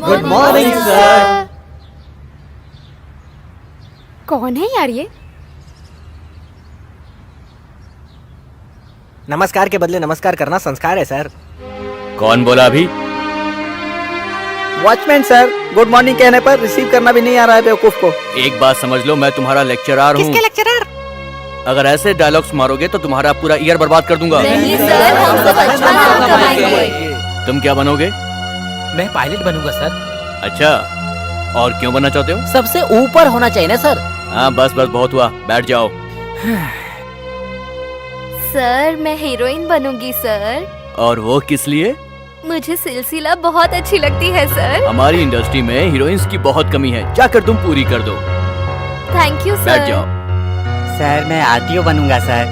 Good morning sir. कौन है यार ये? नमस्कार के बदले नमस्कार करना संस्कार है सर। कौन बोला अभी? वॉचमैन सर, गुड मॉर्निंग कहने पर रिसीव करना भी नहीं आ रहा है बेवकूफ को। एक बात समझ लो, मैं तुम्हारा लेक्चरर हूँ। किसके लेक्चरर? अगर ऐसे डायलॉग्स मारोगे तो तुम्हारा पूरा ईयर बर्बाद कर दूंगा। नहीं सर, हम सब अच्छा नाम कमाएंगे। तुम क्या बनोगे? मैं पायलट बनूंगा सर। अच्छा, और क्यों बनना चाहते हो? सबसे ऊपर होना चाहिए ना सर। हाँ बस बस बहुत हुआ, बैठ जाओ। सर मैं हीरोइन बनूंगी सर। और वो किस लिए? मुझे सिलसिला बहुत अच्छी लगती है सर। हमारी इंडस्ट्री में हीरोइंस की बहुत कमी है, जाकर तुम पूरी कर दो। Thank you sir. बैठ जाओ। सर मैं आरटीओ बनूंगा sir.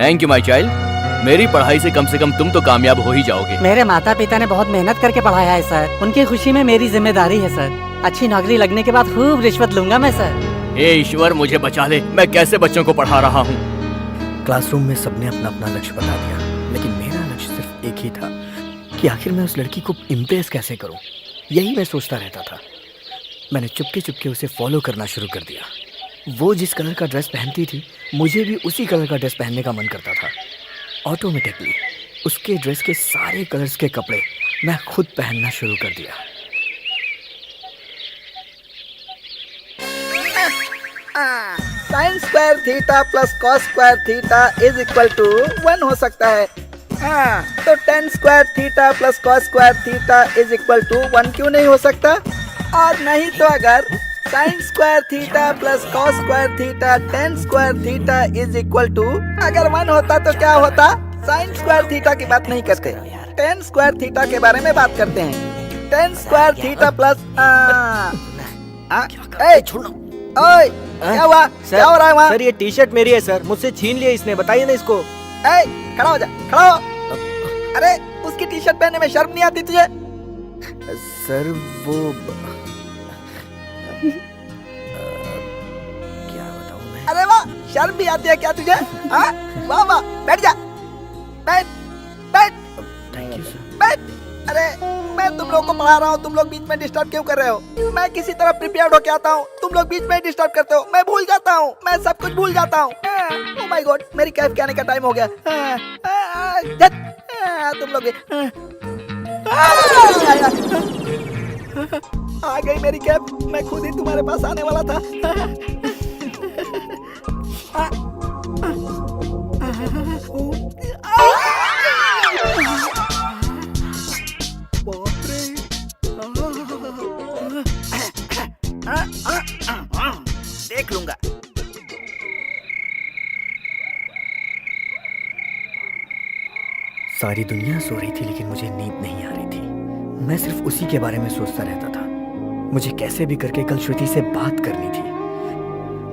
Thank you my child. मेरी पढ़ाई से कम तुम तो कामयाब हो ही जाओगे। मेरे माता पिता ने बहुत मेहनत करके पढ़ाया है सर। उनकी खुशी में मेरी जिम्मेदारी है सर। अच्छी नौकरी लगने के बाद खूब रिश्वत लूंगा मैं सर। हे ईश्वर मुझे बचा ले, मैं कैसे बच्चों को पढ़ा रहा हूँ। क्लासरूम में सबने अपना अपना लक्ष्य बता दिया, लेकिन मेरा लक्ष्य सिर्फ एक ही था कि आखिर मैं उस लड़की को इम्प्रेस कैसे करूं। यही मैं सोचता रहता था। मैंने चुपके चुपके उसे फॉलो करना शुरू कर दिया। वो जिस कलर का ड्रेस पहनती थी, मुझे भी उसी कलर का ड्रेस पहनने का मन करता था। ऑटोमेटिकली उसके ड्रेस के सारे कलर्स के कपड़े मैं खुद पहनना शुरू कर दिया। Sine square theta plus cos square theta is equal to 1 हो सकता है। हाँ, तो tan square theta plus cos square theta is equal to 1 क्यों नहीं हो सकता? और नहीं तो अगर sine square theta plus cos square theta tan square theta is equal to अगर 1 होता तो क्या होता? साइन स्क्वायर थीटा की बात नहीं करते, टेन स्क्वायर थीटा के बारे में बात करते हैं। टेन स्क्वायर थीटा प्लस ओए, क्या हुआ? क्या हो रहा है वहाँ? सर ये टी शर्ट मेरी है सर, मुझसे छीन लिया इसने, बताइए ना इसको। ए, खड़ा हो जा, खड़ा हो। अरे उसकी टी शर्ट पहनने में शर्म नहीं आती तुझे? सर वो क्या बताऊं मैं? अरे वाह, शर्म भी आती है क्या तुझे? हाँ? वाह वाह, बैठ जा, बैठ बैठ थैंक यू सर। बैठ। अरे मैं तुम लोगों को पढ़ा रहा हूँ, तुम लोग बीच में डिस्टर्ब क्यों कर रहे हो? मैं किसी तरह प्रिपेयर्ड होके आता हूँ, तुम लोग बीच में डिस्टर्ब करते हो। मैं भूल जाता हूँ, मैं सब कुछ भूल जाता हूँ। ओह माय गॉड, मेरी कैब के आने का टाइम हो गया। तुम लोग भी आ गई मेरी कैब। मैं खुद ही तुम्हारे पास आने वाला था। देख लूंगा। सारी दुनिया सो रही थी, लेकिन मुझे नींद नहीं आ रही थी। मैं सिर्फ उसी के बारे में सोचता रहता था। मुझे कैसे भी करके कल श्रुति से बात करनी थी।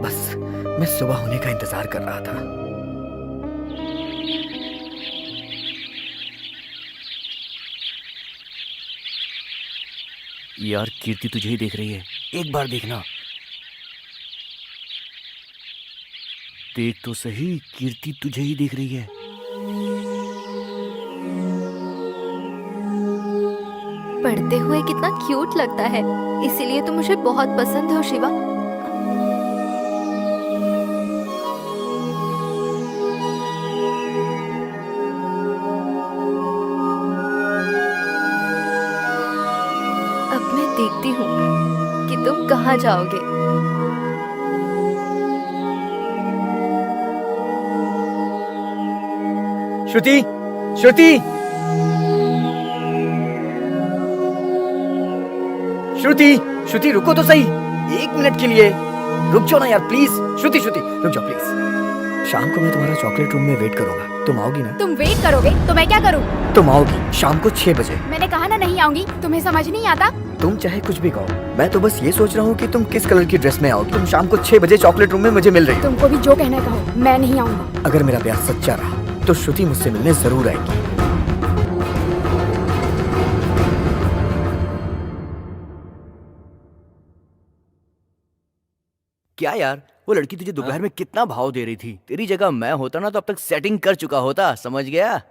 बस मैं सुबह होने का इंतजार कर रहा था। यार कीर्ति तुझे ही देख रही है, एक बार देखना। देख तो सही, कीर्ति तुझे ही देख रही है। पढ़ते हुए कितना क्यूट लगता है, इसीलिए तो मुझे बहुत पसंद हो शिवा। अब मैं देखती हूँ कि तुम कहाँ जाओगे। श्रुति, श्रुति, श्रुति, श्रुति रुको तो सही, 1 मिनट के लिए रुक जाओ ना यार प्लीज। श्रुति, श्रुति रुक जाओ प्लीज। शाम को मैं तुम्हारा चॉकलेट रूम में वेट करूंगा, तुम आओगी ना? तुम वेट करोगे तो मैं क्या करूँ? तुम आओगी शाम को 6 बजे। मैंने कहा ना नहीं आऊंगी, तुम्हें समझ नहीं आता? तुम चाहे कुछ भी कहो, मैं तो बस ये सोच रहा हूँ कि तुम किस कलर की ड्रेस में आओगी। तुम शाम को 6 बजे चॉकलेट रूम में मुझे मिल रही हो। तुमको भी जो कहना है कहो, मैं नहीं आऊंगा। अगर मेरा प्यार सच्चा रहा तो श्रुति मुझसे मिलने जरूर आएगी। क्या यार, वो लड़की तुझे दोपहर में कितना भाव दे रही थी। तेरी जगह मैं होता ना तो अब तक सेटिंग कर चुका होता, समझ गया?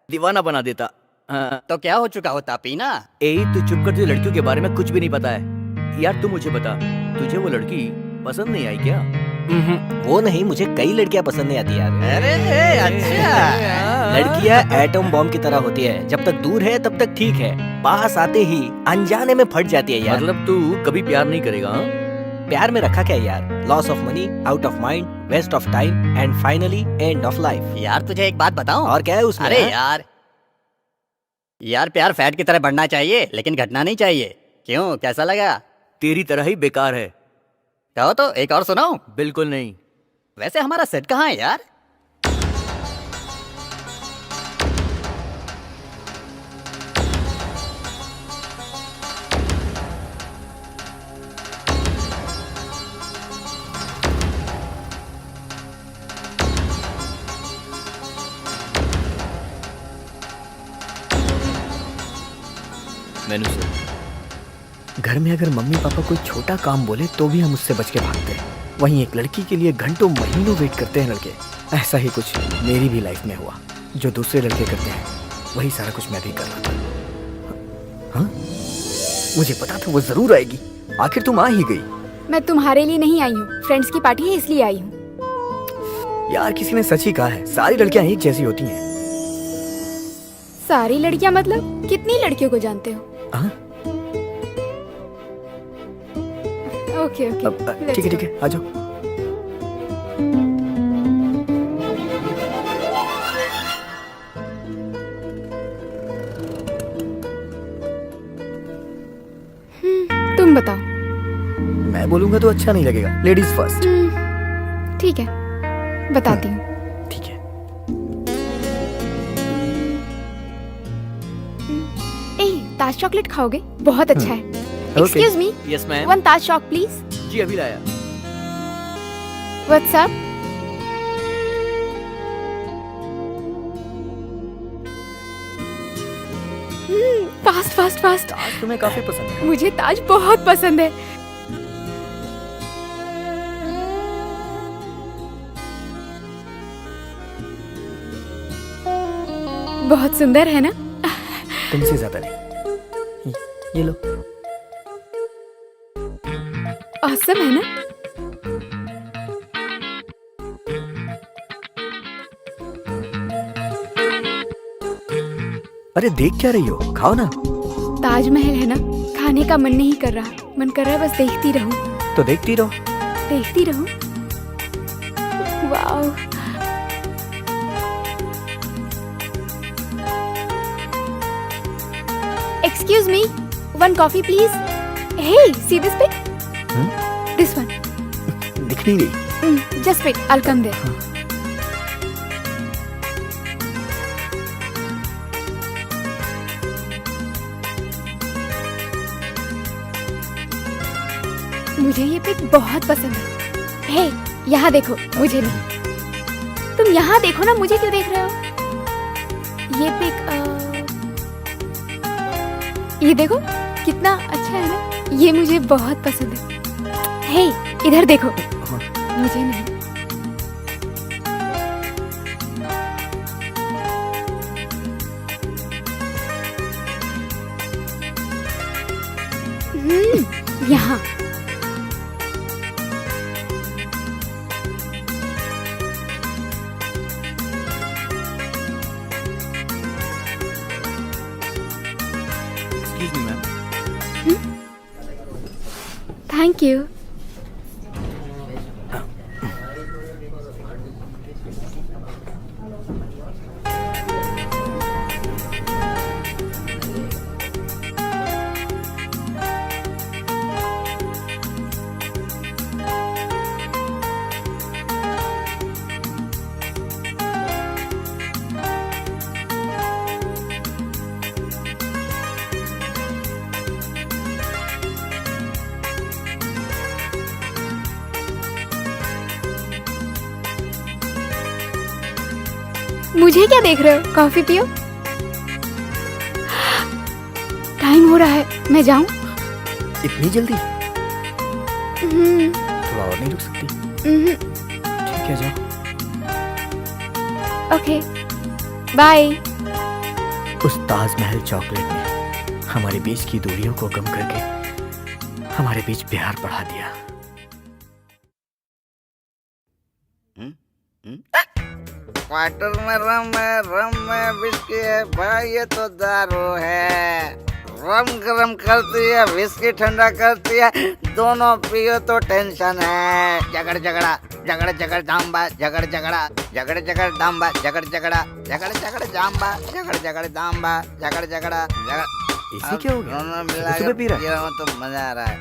दीवाना बना देता। तो क्या हो चुका होता पीना? तू चुप कर, तुझे लड़कियों के बारे में कुछ भी नहीं पता है। यार तू मुझे बता, तुझे वो लड़की पसंद नहीं आई क्या? वो नहीं, मुझे कई लड़कियां पसंद नहीं आती यार। अरे अच्छा। लड़कियां एटम बॉम्ब की तरह होती है, जब तक दूर है तब तक ठीक है, पास आते ही अनजाने में फट जाती है यार। मतलब तू कभी प्यार नहीं करेगा? हाँ? प्यार में रखा क्या है यार? Loss of money, out of mind, waste of time and finally end of life. यार तुझे एक बात बताऊं? और क्या है उसमें? अरे हाँ? यार प्यार फैट की तरह बढ़ना चाहिए, लेकिन घटना नहीं चाहिए। क्यों, कैसा लगा? तेरी तरह ही बेकार है। कहो तो एक और सुनाऊं? बिल्कुल नहीं। वैसे हमारा सेट कहाँ है यार? मैनू सर, घर में अगर मम्मी पापा कोई छोटा काम बोले तो भी हम उससे बच के भागते हैं, वहीं एक लड़की के लिए घंटों महीनों वेट करते हैं लड़के। ऐसा ही कुछ मेरी भी लाइफ में हुआ। जो दूसरे लड़के करते हैं वही सारा कुछ मैं भी कर रहा था। हाँ, मुझे पता था वो जरूर आएगी। आखिर तुम आ ही गई। मैं तुम्हारे लिए नहीं आई हूँ, फ्रेंड्स की पार्टी है इसलिए आई हूँ। यार किसी ने सच ही कहा है, सारी लड़कियां एक जैसी होती हैं। सारी लड़कियाँ मतलब कितनी लड़कियों को जानते हो? हाँ? ओके ओके, ठीक है ठीक है, आ जाओ। तुम बताओ। मैं बोलूंगा तो अच्छा नहीं लगेगा। Ladies first. ठीक है, बताती हूँ। ठीक है। ताज चॉकलेट खाओगे? बहुत अच्छा है। Excuse me, yes ma'am. One Taj choc please. जी अभी लाया। What's up? Fast fast fast. Taj तुम्हें काफी पसंद है। मुझे ताज बहुत पसंद है। बहुत सुंदर है ना? तुमसे ज्यादा नहीं। ये लो। ऑसम है ना? अरे देख क्या रही हो, खाओ ना। ताजमहल है ना, खाने का मन नहीं कर रहा। मन कर रहा है बस देखती रहूं। तो देखती रहो। देखती रहूं। Wow. Excuse me, one coffee please. Hey, see this pic? This one. दिख नहीं रही। Just wait, I'll come there. मुझे ये पिक बहुत पसंद है। हे, यहाँ देखो, मुझे नहीं। तुम यहाँ देखो ना, मुझे क्यों देख रहे हो? ये पिक ये देखो कितना अच्छा है ना? ये मुझे बहुत पसंद है। हे, इधर देखो। मुझे नहीं। यहाँ। Excuse me ma'am. Thank you. मुझे क्या देख रहे हो? कॉफी पियो। टाइम हो रहा है, मैं जाऊं? इतनी जल्दी? थोड़ा और नहीं रुक सकती? ठीक है, जाओ। Okay, bye. उस ताजमहल चॉकलेट ने हमारे बीच की दूरियों को कम करके हमारे बीच प्यार बढ़ा दिया। क्वार्टर में रम में विस्की है भाई, ये तो दारू है। रम गरम करती है, विस्की ठंडा करती है, दोनों पियो तो टेंशन है। झगड़ झगड़ा झगड़ झगड़ दाम्बा, झगड़ झगड़ा झगड़ झगड़ दाम्बा, झगड़ झगड़ा झगड़ झगड़ दाम्बा, झगड़ झगड़ दाम्बा, झगड़ झगड़ा झगड़। इसे क्या हो गया? दोनों मिला सुबह पी रहा है? पी रहा हूं तो मजा आ रहा है।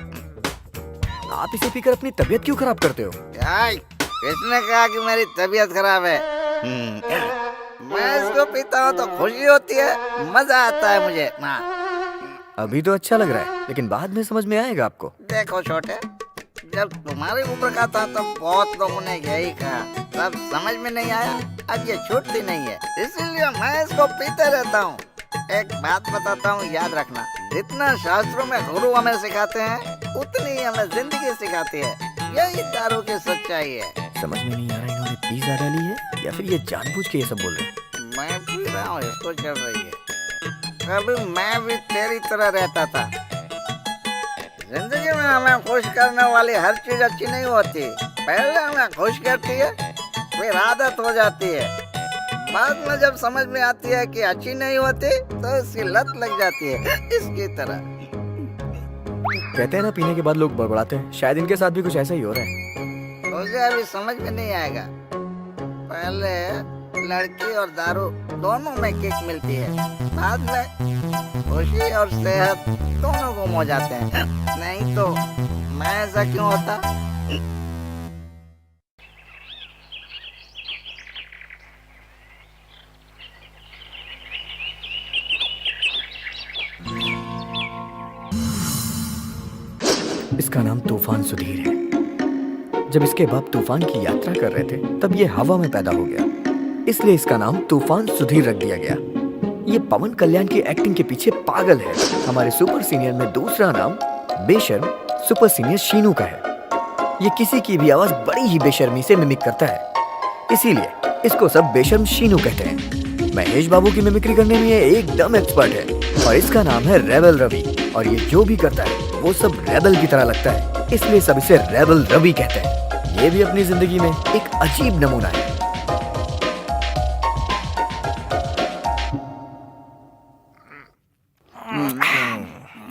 आप इसे पीकर अपनी तबीयत क्यों खराब करते हो? यार, किसने कहा कि मेरी तबीयत खराब है? मैं इसको पीता हूँ तो खुशी होती है, मजा आता है मुझे। हाँ। अभी तो अच्छा लग रहा है, लेकिन बाद में समझ में आएगा आपको। देखो छोटे, जब तुम्हारी उम्र का था तो बहुत लोगों ने यही कहा, तब समझ में नहीं आया, अब ये छूटती नहीं है, इसीलिए मैं इसको पीते रहता हूँ। एक बात बताता हूँ, याद रखना, जितना शास्त्रों में गुरु हमें सिखाते हैं, उतनी ही हमें जिंदगी सिखाती है। यही दारू की सच्चाई है। समझ में नहीं आ रहा इन्होंने पिज़्ज़ा डाली है या फिर ये जानबूझ के ये सब बोल रहे हैं। मैं पी रहा हूँ, इसको चल रही है। कभी मैं भी तेरी तरह रहता था। जिंदगी में हमें खुश करने वाली हर चीज अच्छी नहीं होती। पहले हमें खुश करती है, फिर आदत हो जाती है, बाद में जब समझ में आती है कि अच्छी नहीं होती तो इसकी लत लग जाती है। इसकी तरह कहते हैं ना, पीने के बाद लोग बड़बड़ाते हैं, शायद इनके साथ भी कुछ ऐसा ही हो रहा है। मुझे अभी समझ में नहीं आएगा। पहले लड़की और दारू दोनों में किक मिलती है, बाद में खुशी और सेहत दोनों गुम हो जाते हैं। नहीं तो मैं ऐसा क्यों होता? इसका नाम तूफान सुधीर है। जब इसके बाप तूफान की यात्रा कर रहे थे तब ये हवा में पैदा हो गया, इसलिए इसका नाम तूफान सुधीर रख दिया गया। ये पवन कल्याण की एक्टिंग के पीछे पागल है। हमारे सुपर सीनियर में दूसरा नाम बेशर्म सुपर सीनियर शीनू का है। ये किसी की भी आवाज बड़ी ही बेशर्मी से मिमिक करता है, इसीलिए इसको सब बेशर्म शीनू कहते हैं। महेश बाबू की मिमिक्री करने में ये एकदम एक्सपर्ट है। और इसका नाम है रेबल रवि, और ये जो भी करता है वो सब रेबल की तरह लगता है, इसलिए सब इसे रेबल रवि कहते हैं। ये भी अपनी जिंदगी में एक अजीब नमूना है।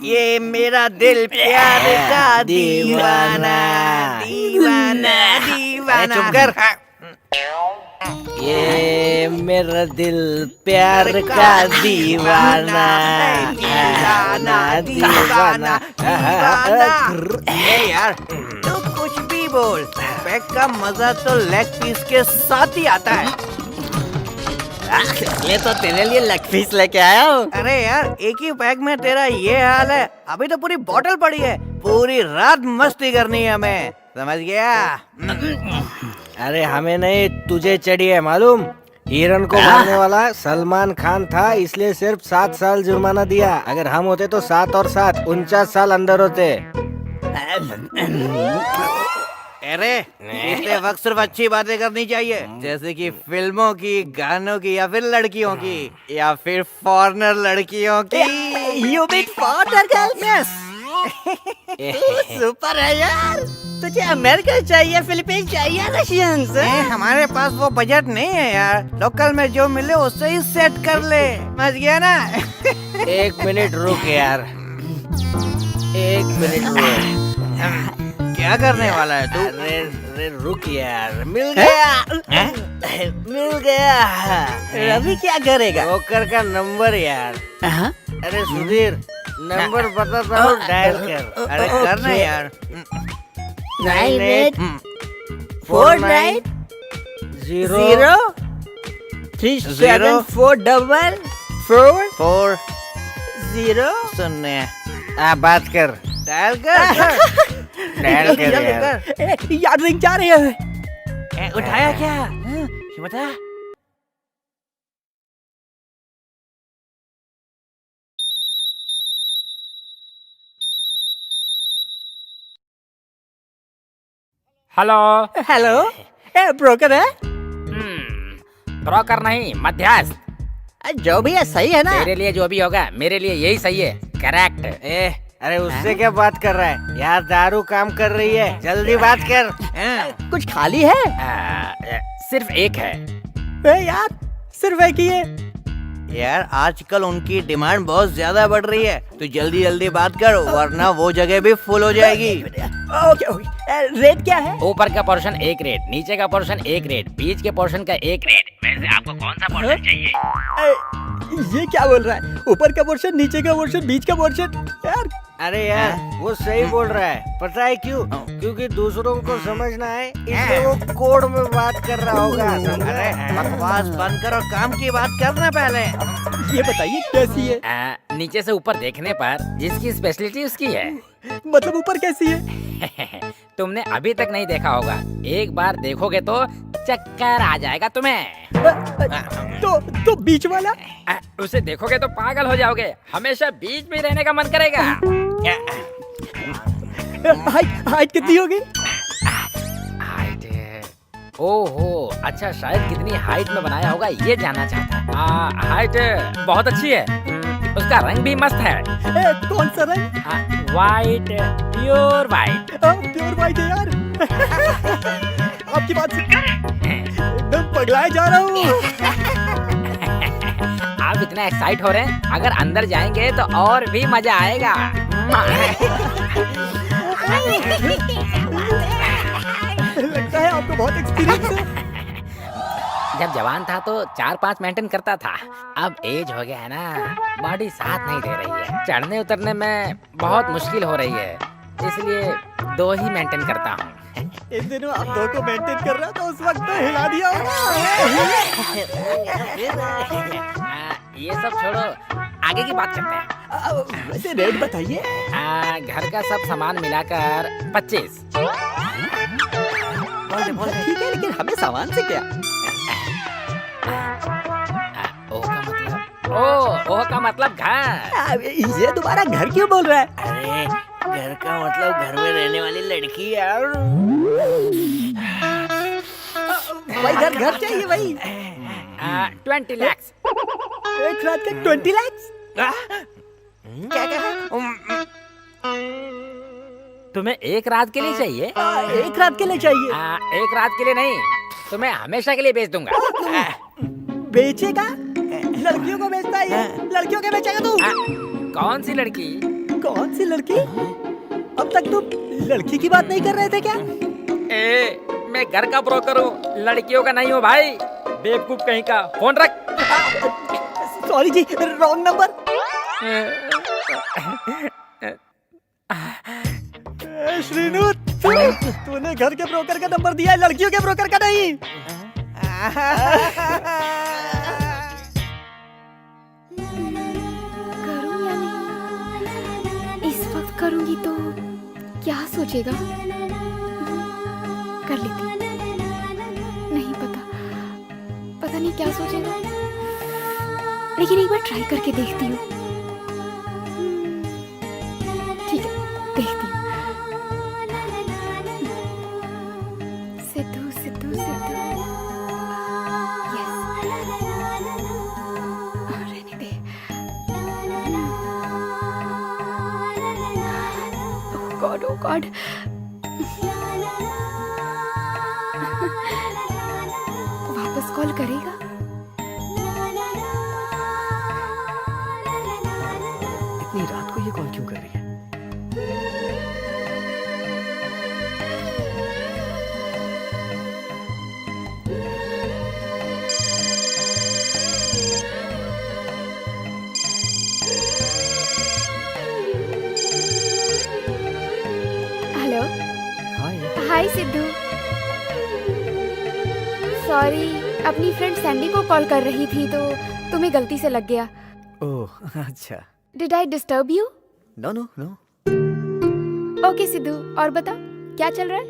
ये मेरा दिल प्यार का दीवाना दीवाना दीवाना। चुप कर। ये मेरा दिल प्यार का दीवाना दीवाना दीवाना दीवाना। ए यार, तू कुछ भी बोल, पैक का मजा तो लेग पीस के साथ ही आता है। ले तो तेरे लिए लेग पीस लेके आया हूँ। अरे यार, एक ही पैक में तेरा ये हाल है, अभी तो पूरी बोतल पड़ी है। पूरी रात मस्ती करनी है हमें, समझ गया? अरे हमें नहीं, तुझे चढ़ी है मालूम। हिरन को मारने वाला सलमान खान था, इसलिए सिर्फ 7 साल जुर्माना दिया। अगर हम होते तो 7 और 7 49 साल अंदर होते। अरे इतने वक्त सिर्फ अच्छी बातें करनी चाहिए, जैसे कि फिल्मों की, गानों की, या फिर लड़कियों की, या फिर फॉरेनर लड़कियों की। You mean foreigner girls? Yes. तू सुपर है यार। तुझे अमेरिका चाहिए, फिलीपीन चाहिए, रशियन से? हमारे पास वो बजट नहीं है यार, लोकल में जो मिले उससे ही सेट कर ले, समझ गया ना? 1 मिनट रुक यार, 1 मिनट रुक। क्या करने वाला है तू? अरे रुक यार, मिल गया, मिल गया। रवि क्या करेगा? ब्रोकर का नंबर यार। अरे सुधीर, नंबर बताता हूँ, डायल कर। अरे करना यार। 98 49 0 37 4 0 सुनने बात कर, डायल कर। डायल कर यार। याद रिंग जा रही है। उठाया क्या? बता। हेलो हेलो, ब्रोकर है? ब्रोकर नहीं, मध्यस्थ। जो भी है सही है ना। तेरे लिए जो भी होगा मेरे लिए यही सही है। करेक्ट। अरे उससे क्या बात कर रहा है यार, दारू काम कर रही है, जल्दी बात कर। कुछ खाली है? सिर्फ एक है। यार सिर्फ एक ही है। यार आजकल उनकी डिमांड बहुत ज्यादा बढ़ रही है, तो जल्दी जल्दी बात कर वरना वो जगह भी फुल हो जाएगी। Okay okay. रेट क्या है? ऊपर का पोर्शन 1 रेट, नीचे का पोर्शन 1 रेट, बीच के पोर्शन का 1 रेट। वैसे आपको कौन सा पोर्शन चाहिए? ये क्या बोल रहा है? ऊपर का पोर्शन, नीचे का पोर्शन, बीच का पोर्शन? यार अरे यार वो सही बोल रहा है, पता है क्यों? क्योंकि दूसरों को समझना है, इसलिए वो कोड में बात कर रहा होगा। अरे बकवास बंद कर और काम की बात करना पहले। ये बताइए कैसी है? नीचे से ऊपर देखने पर जिसकी स्पेशलिटी उसकी है। मतलब ऊपर कैसी है? तुमने अभी तक नहीं देखा होगा, एक बार देखोगे तो चक्कर आ जाएगा तुम्हें। तो बीच वाला? उसे देखोगे तो पागल हो जाओगे, हमेशा बीच में रहने का मन करेगा। हाइट कितनी होगी? हाइट, ओहो अच्छा, शायद कितनी हाइट में बनाया होगा ये जानना चाहता है। हाइट बहुत अच्छी है, उसका रंग भी मस्त है। कौन सा रंग? White, pure white. Pure white है यार। आपकी बात सुनकर एकदम पगलाए जा रहा हूँ। आप इतना एक्साइट हो रहे हैं, अगर अंदर जाएंगे तो और भी मजा आएगा। लगता है आपको बहुत एक्सपीरियंस है। जब जवान था तो 4-5 मेंटेन करता था, अब एज हो गया है ना, बॉडी साथ नहीं दे रही है, चढ़ने उतरने में बहुत मुश्किल हो रही है, इसलिए 2 ही मेंटेन करता हूँ। इन दिनों आप 2 को मेंटेन कर रहा तो उस वक्त तो हिला दिया होगा। ये सब छोड़ो, आगे की बात करते हैं। वैसे रेट बताइए। घर का सब सामान मिलाकर 25। ठीक है, लेकिन हमें सामान से क्या? ओह का मतलब घर। ये दोबारा घर क्यों बोल रहा है? अरे घर का मतलब घर में रहने वाली लड़की यार। भाई घर चाहिए भाई। 20 लाख। एक रात का 20 लाख? क्या कहा? तुम्हें एक रात के लिए चाहिए? एक रात के लिए चाहिए। एक रात के लिए नहीं, तुम्हें हमेशा के लिए बेच दूंगा। बेचेगा? लड़कियों को बेचता है ये? लड़कियों के बेचेगा तू? कौन सी लड़की? कौन सी लड़की? अब तक तुम लड़की की बात नहीं कर रहे थे क्या? मैं घर का ब्रोकर हूँ, लड़कियों का नहीं हूँ भाई, बेवकूफ कहीं का। फोन रख। सॉरी जी, रॉन्ग नंबर। श्रीनु, तूने घर के ब्रोकर का नंबर दिया है, लड़कियों के ब्रोकर का नहीं। करूं या नहीं? इस वक्त करूंगी तो क्या सोचेगा? कर लेती। नहीं पता नहीं क्या सोचेगा, लेकिन एक बार ट्राई करके देखती हूँ। ठीक है, देखती हूँ। सिद्धू सिद्धू सिद्धू, यस, रहने दे। ओह गॉड, वापस कॉल करेगा? इतनी रात को ये कॉल क्यों कर रही है? हेलो, हाय। हाय सिद्धू। सॉरी, अपनी फ्रेंड सैंडी को कॉल कर रही थी तो तुम्हें गलती से लग गया। ओह अच्छा। Did I disturb you? No no no. Okay Sidhu, और बता क्या चल रहा है?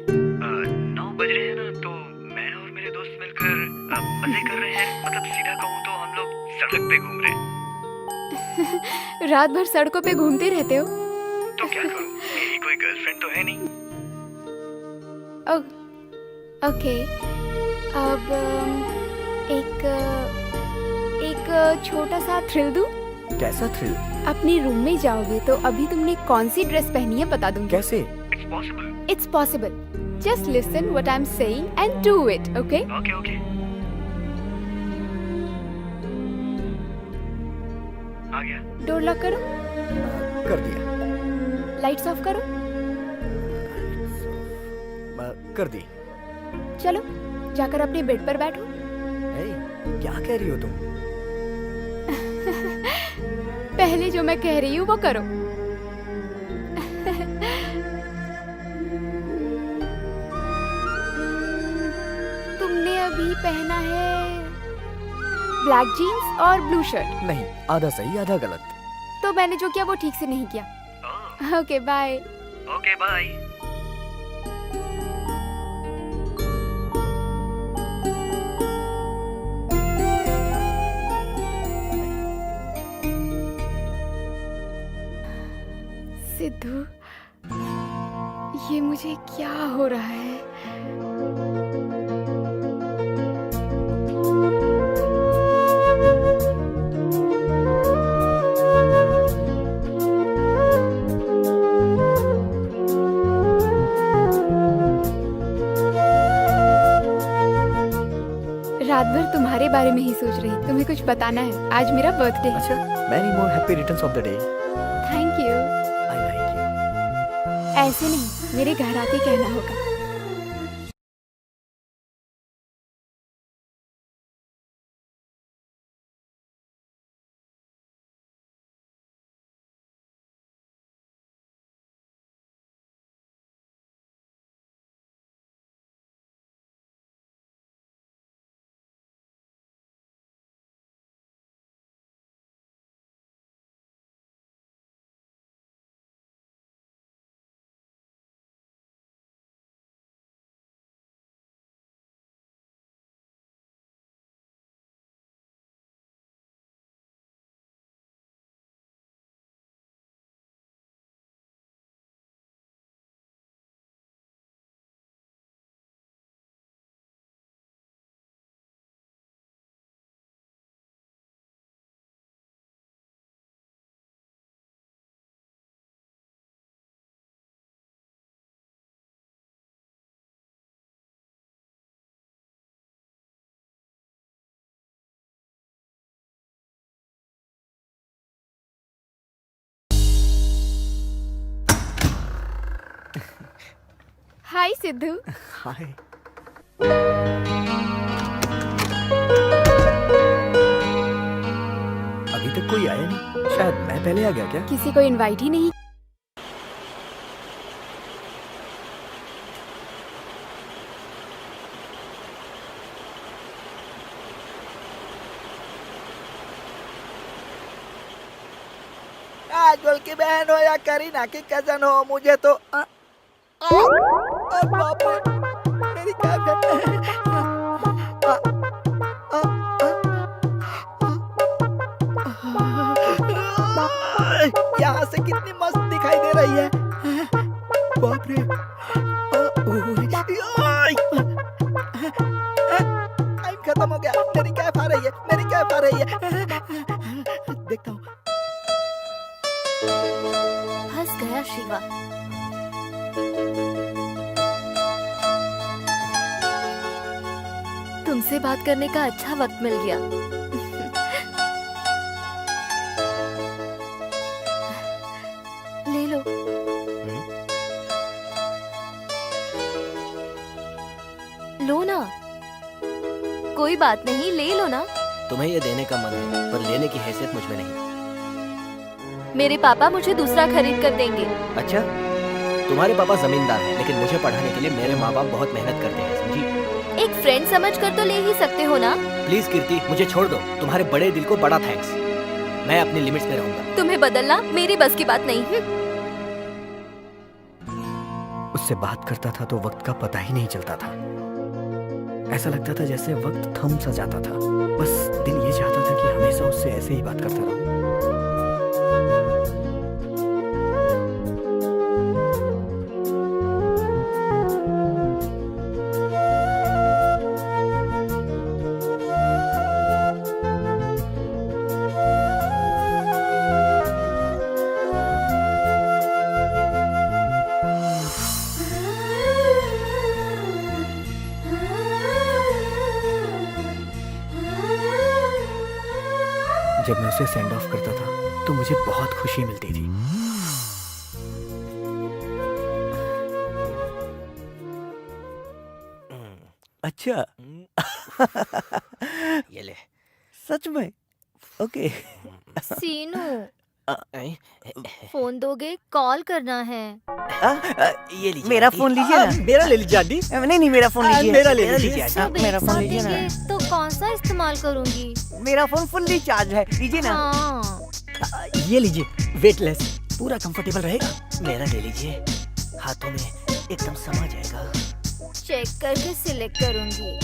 9 बज रहे हैं ना, तो मैं और मेरे दोस्त मिलकर मजे कर रहे हैं। मतलब सीधा कहूँ तो हम लोग सड़क पे घूम रहे हैं। रात भर सड़कों पे घूमते रहते हो? तो क्या करूँ, मेरी कोई गर्लफ्रेंड तो है नहीं। ओके, अब एक छोटा सा थ्रिल दूं? कैसा थ्रिल? अपने रूम में जाओगे तो अभी तुमने कौन सी ड्रेस पहनी है बता दूंगी। कैसे? It's possible. Just listen what I am saying and do it, okay? Door lock करो, कर दिया। लाइट्स ऑफ करो। कर दी। चलो जाकर अपने बेड पर बैठो। क्या कह रही हो तुम? पहले जो मैं कह रही हूँ वो करो। तुमने अभी पहना है ब्लैक जीन्स और ब्लू शर्ट। नहीं, आधा सही आधा गलत। तो मैंने जो किया वो ठीक से नहीं किया। Okay bye. Okay bye. Sidhu, ये मुझे क्या हो रहा है? रात भर तुम्हारे बारे में ही सोच रही। तुम्हें कुछ बताना है? आज मेरा बर्थडे है। अच्छा, many more happy returns of the day. Thank you. I like you. ऐसे नहीं, मेरे घर आके कहना होगा। हाय सिद्धू। हाय। अभी तक कोई आया नहीं। शायद मैं पहले आ गया क्या? किसी को इनवाइट ही नहीं। काजोल की बहन हो या करीना की कजन हो, मुझे तो बाप रे, मेरी क्या यहाँ से कितनी मस्त दिखाई दे रही है। बाप रे, टाइम खत्म हो गया। मेरी कैफ आ रही है, मेरी कैफ आ रही है। देखता हूँ। फंस गया शिवा। तुमसे बात करने का अच्छा वक्त मिल गया। ले लो। लो ना, कोई बात नहीं, ले लो ना। तुम्हें ये देने का मन है, पर लेने की हैसियत मुझ में नहीं। मेरे पापा मुझे दूसरा खरीद कर देंगे। अच्छा, तुम्हारे पापा जमींदार हैं, लेकिन मुझे पढ़ाने के लिए मेरे माँ बाप बहुत मेहनत करते हैं, समझी? एक फ्रेंड समझकर तो ले ही सकते हो ना। प्लीज कीर्ति, मुझे छोड़ दो। तुम्हारे बड़े दिल को बड़ा थैंक्स। मैं अपनी लिमिट्स में रहूंगा। तुम्हें बदलना मेरी बस की बात नहीं है। उससे बात करता था तो वक्त का पता ही नहीं चलता था। ऐसा लगता था जैसे वक्त थम सा जाता था। बस दिल ये चाहता था कि हमेशा उससे ऐसे ही बात करता रहूं। जब मैं उसे सेंड ऑफ करता था तो मुझे बहुत खुशी मिलती थी। अच्छा। ये ले। सच में? ओके। सीनू, ऐ, फोन दोगे? कॉल करना है। ये लीजिए मेरा आंटी। फोन लीजिए ना। मेरा ले लीजिए आंटी। नहीं, मेरा फोन लीजिए। मेरा ले लीजिए। लीजिए। सब मेरा एक फोन साथ लीजिए ना। देंगे तो कौन सा इस्तेमाल करूंगी? मेरा फोन फुल्ली चार्ज है, लीजिए ना। हाँ, ये लीजिए, वेटलेस, पूरा कंफर्टेबल रहेगा। मेरा ले लीजिए, हाथों में एकदम समा जाएगा। चेक करके सिलेक्ट करूंगी।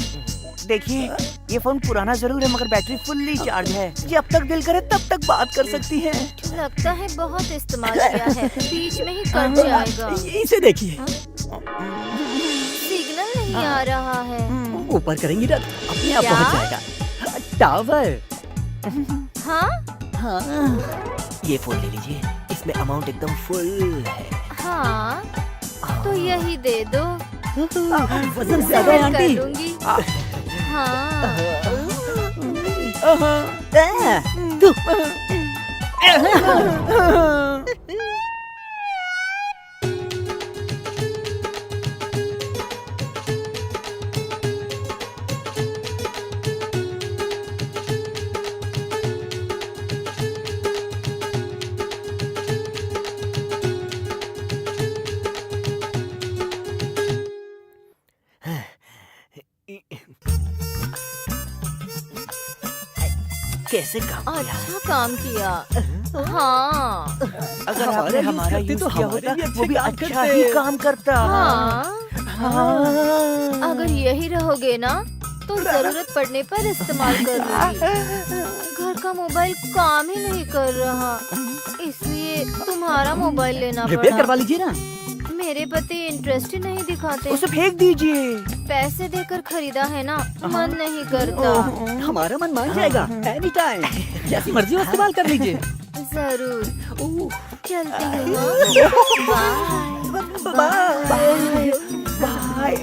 देखिए, ये फोन पुराना जरूर है मगर बैटरी फुल्ली चार्ज है। जब तक दिल करे तब तक बात कर सकती है। लगता है बहुत इस्तेमाल किया है, बीच में ही कट जाएगा। इसे देखिए, सिग्नल नहीं आ रहा है। ऊपर करेंगी ना अपने आप क्या? पहुंच जाएगा। टावर। हाँ हाँ। ये फोन ले लीजिए, इसमें अमाउंट एकदम फुल है। हाँ, तो यही दे दो। वजन ज्यादा है सेंड कर आंटी। दूंगी। हाँ, तू। कैसे काम किया? अच्छा काम किया। हाँ अगर हमारा आपने यूज हमारा करते यूज तो किया हमारे होता भी अच्छे वो भी काम अच्छा करते। ही काम करता। हाँ, अगर यही रहोगे ना तो जरूरत पड़ने पर इस्तेमाल कर लूंगी। घर का मोबाइल काम ही नहीं कर रहा, इसलिए तुम्हारा मोबाइल लेना रिपेयर पड़ा। करवा लीजिए ना। मेरे पति इंटरेस्ट ही नहीं दिखाते। उसे फेंक दीजिए। पैसे देकर खरीदा है ना, मन नहीं करता। हमारा मन मान जाएगा एनी टाइम। जैसी मर्जी हो इस्तेमाल कर लीजिए। जरूर, चलती हूँ। Bye bye bye.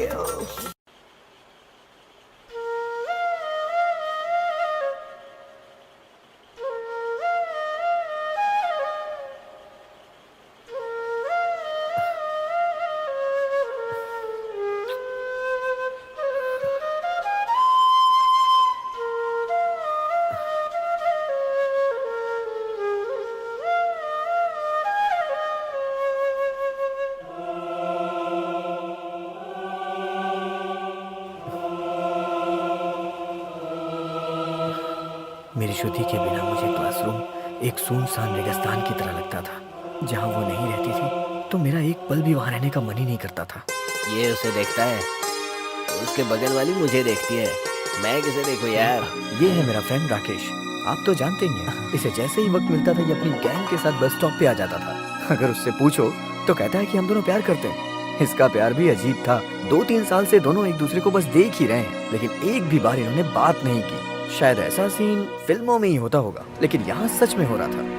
मेरी शुद्धि के बिना मुझे क्लासरूम एक सुनसान रेगिस्तान की तरह लगता था। जहाँ वो नहीं रहती थी तो मेरा एक पल भी वहाँ रहने का मन ही नहीं करता था। ये उसे देखता है, उसके बगल वाली मुझे देखती है, मैं किसे देखूं यार? ये है मेरा फ्रेंड राकेश। आप तो जानते ही हैं, इसे जैसे ही वक्त मिलता था ये अपनी गैंग के साथ बस स्टॉप पे आ जाता था। अगर उससे पूछो तो कहता है कि हम दोनों प्यार करते हैं। इसका प्यार भी अजीब था। 2-3 साल से दोनों एक दूसरे को बस देख ही रहे हैं, लेकिन एक भी बार इन्होंने बात नहीं की। शायद ऐसा सीन फिल्मों में ही होता होगा, लेकिन यहाँ सच में हो रहा था।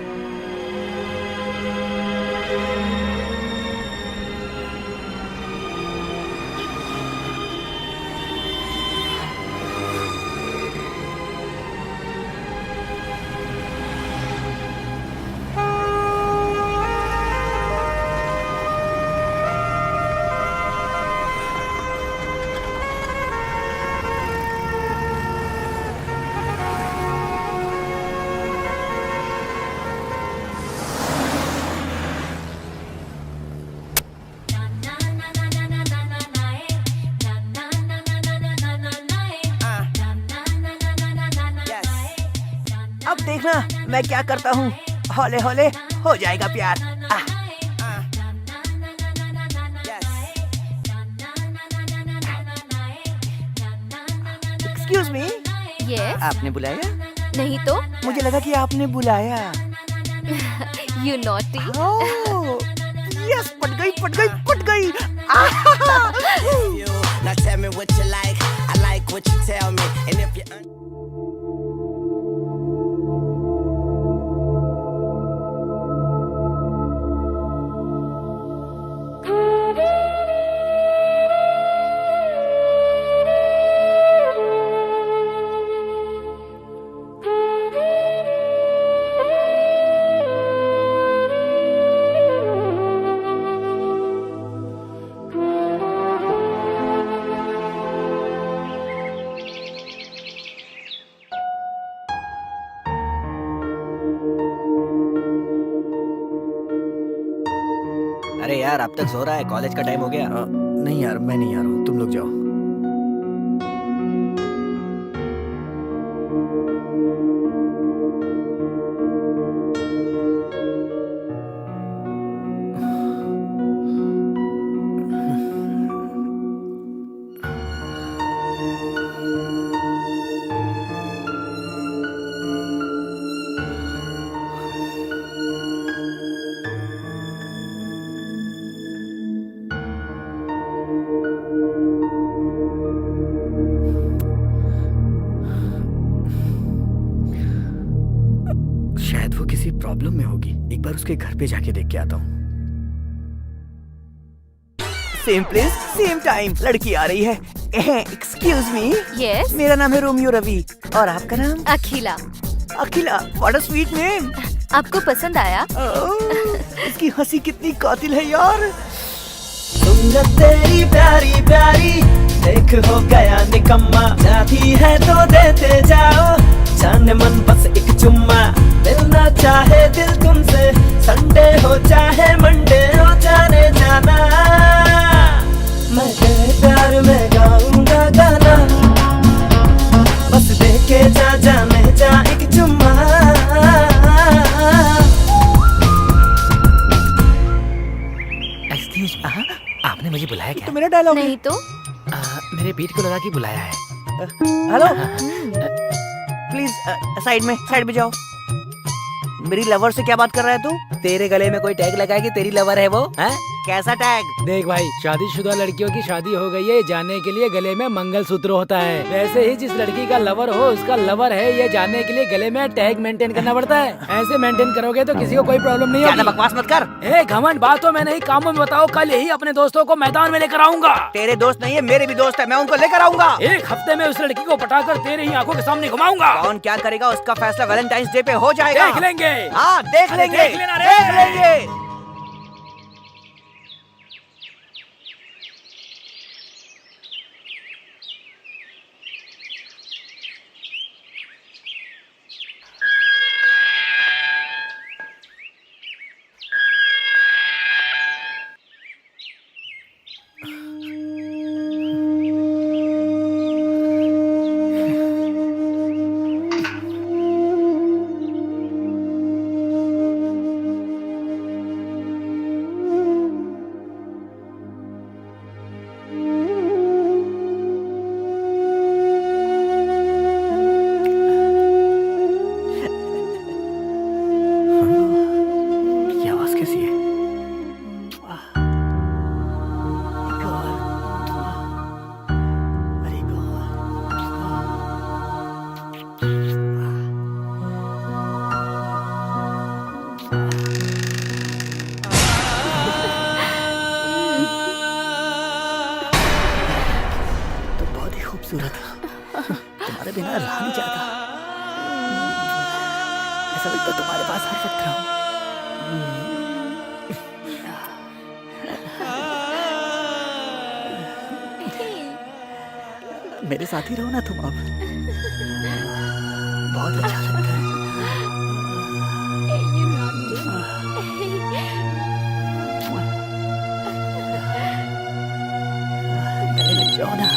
अब देखना मैं क्या करता हूँ। हौले हौले हो जाएगा प्यार। एक्सक्यूज मी, यस, आपने बुलाया? नहीं तो मुझे लगा कि आपने बुलाया। You naughty. यस, पट गई पट गई पट गई। Now tell me what you like, I like what you tell me, and if you अरे यार अब तक सो रहा है, कॉलेज का टाइम हो गया। नहीं यार, मैं नहीं आ रहा हूँ, तुम लोग जाओ। शायद वो किसी प्रॉब्लम में होगी, एक बार उसके घर पे जाके देख के आता हूँ। सेम प्लेस सेम टाइम, लड़की आ रही है। एक्सक्यूज मी, यस, मेरा नाम है रोमियो रवि और आपका नाम? अखिला। अखिला, व्हाट अ स्वीट नेम। आपको पसंद आया? इसकी हंसी कितनी कातिल है यार। सूरत तेरी प्यारी प्यारी, देख हो गया निकम्मा, चाहती है तो देते जाओ, जाने मन बस एक चुम्मा, मिलना चाहे दिल तुमसे, संडे हो चाहे मंडे हो, जाने जाना, मैं तेरे प्यार में गाऊंगा गाना, बस देखे जा जाने जा एक चुम्मा। एक्सक्यूज, आपने मुझे बुलाया क्या? तो मेरा डायलॉग नहीं तो मेरे पीठ को लगा के बुलाया है। हेलो, प्लीज साइड में जाओ। मेरी लवर से क्या बात कर रहा है तू? तेरे गले में कोई टैग लगा है कि तेरी लवर है वो? है? कैसा टैग? देख भाई, शादीशुदा लड़कियों की शादी हो गई है, जानने के लिए गले में मंगलसूत्र होता है। वैसे ही जिस लड़की का लवर हो उसका लवर है ये जानने के लिए गले में टैग मेंटेन करना पड़ता है। ऐसे मेंटेन करोगे तो किसी को कोई प्रॉब्लम नहीं होगी। ज्यादा बकवास मत कर। ए घमंड बातों में नहीं कामों में बताओ। कल ही अपने दोस्तों को मैदान में लेकर आऊंगा। तेरे दोस्त नहीं है, मेरे भी दोस्त है, मैं उनको लेकर आऊंगा। एक हफ्ते में उस लड़की को पटाकर तेरे ही आंखों के सामने घुमाऊंगा। कौन क्या करेगा उसका फैसला वैलेंटाइंस डे पे हो जाएगा। देख लेंगे। हाँ देख अरे लेंगे, देख लेना रे। देख लेंगे। तुम्हारे बिना रहा नहीं जाता। ऐसा लगता है तुम्हारे पास हर वक्त रहूं। मेरे साथ ही रहो ना तुम अब। बहुत अच्छा लगता है। गले लग जाओ ना।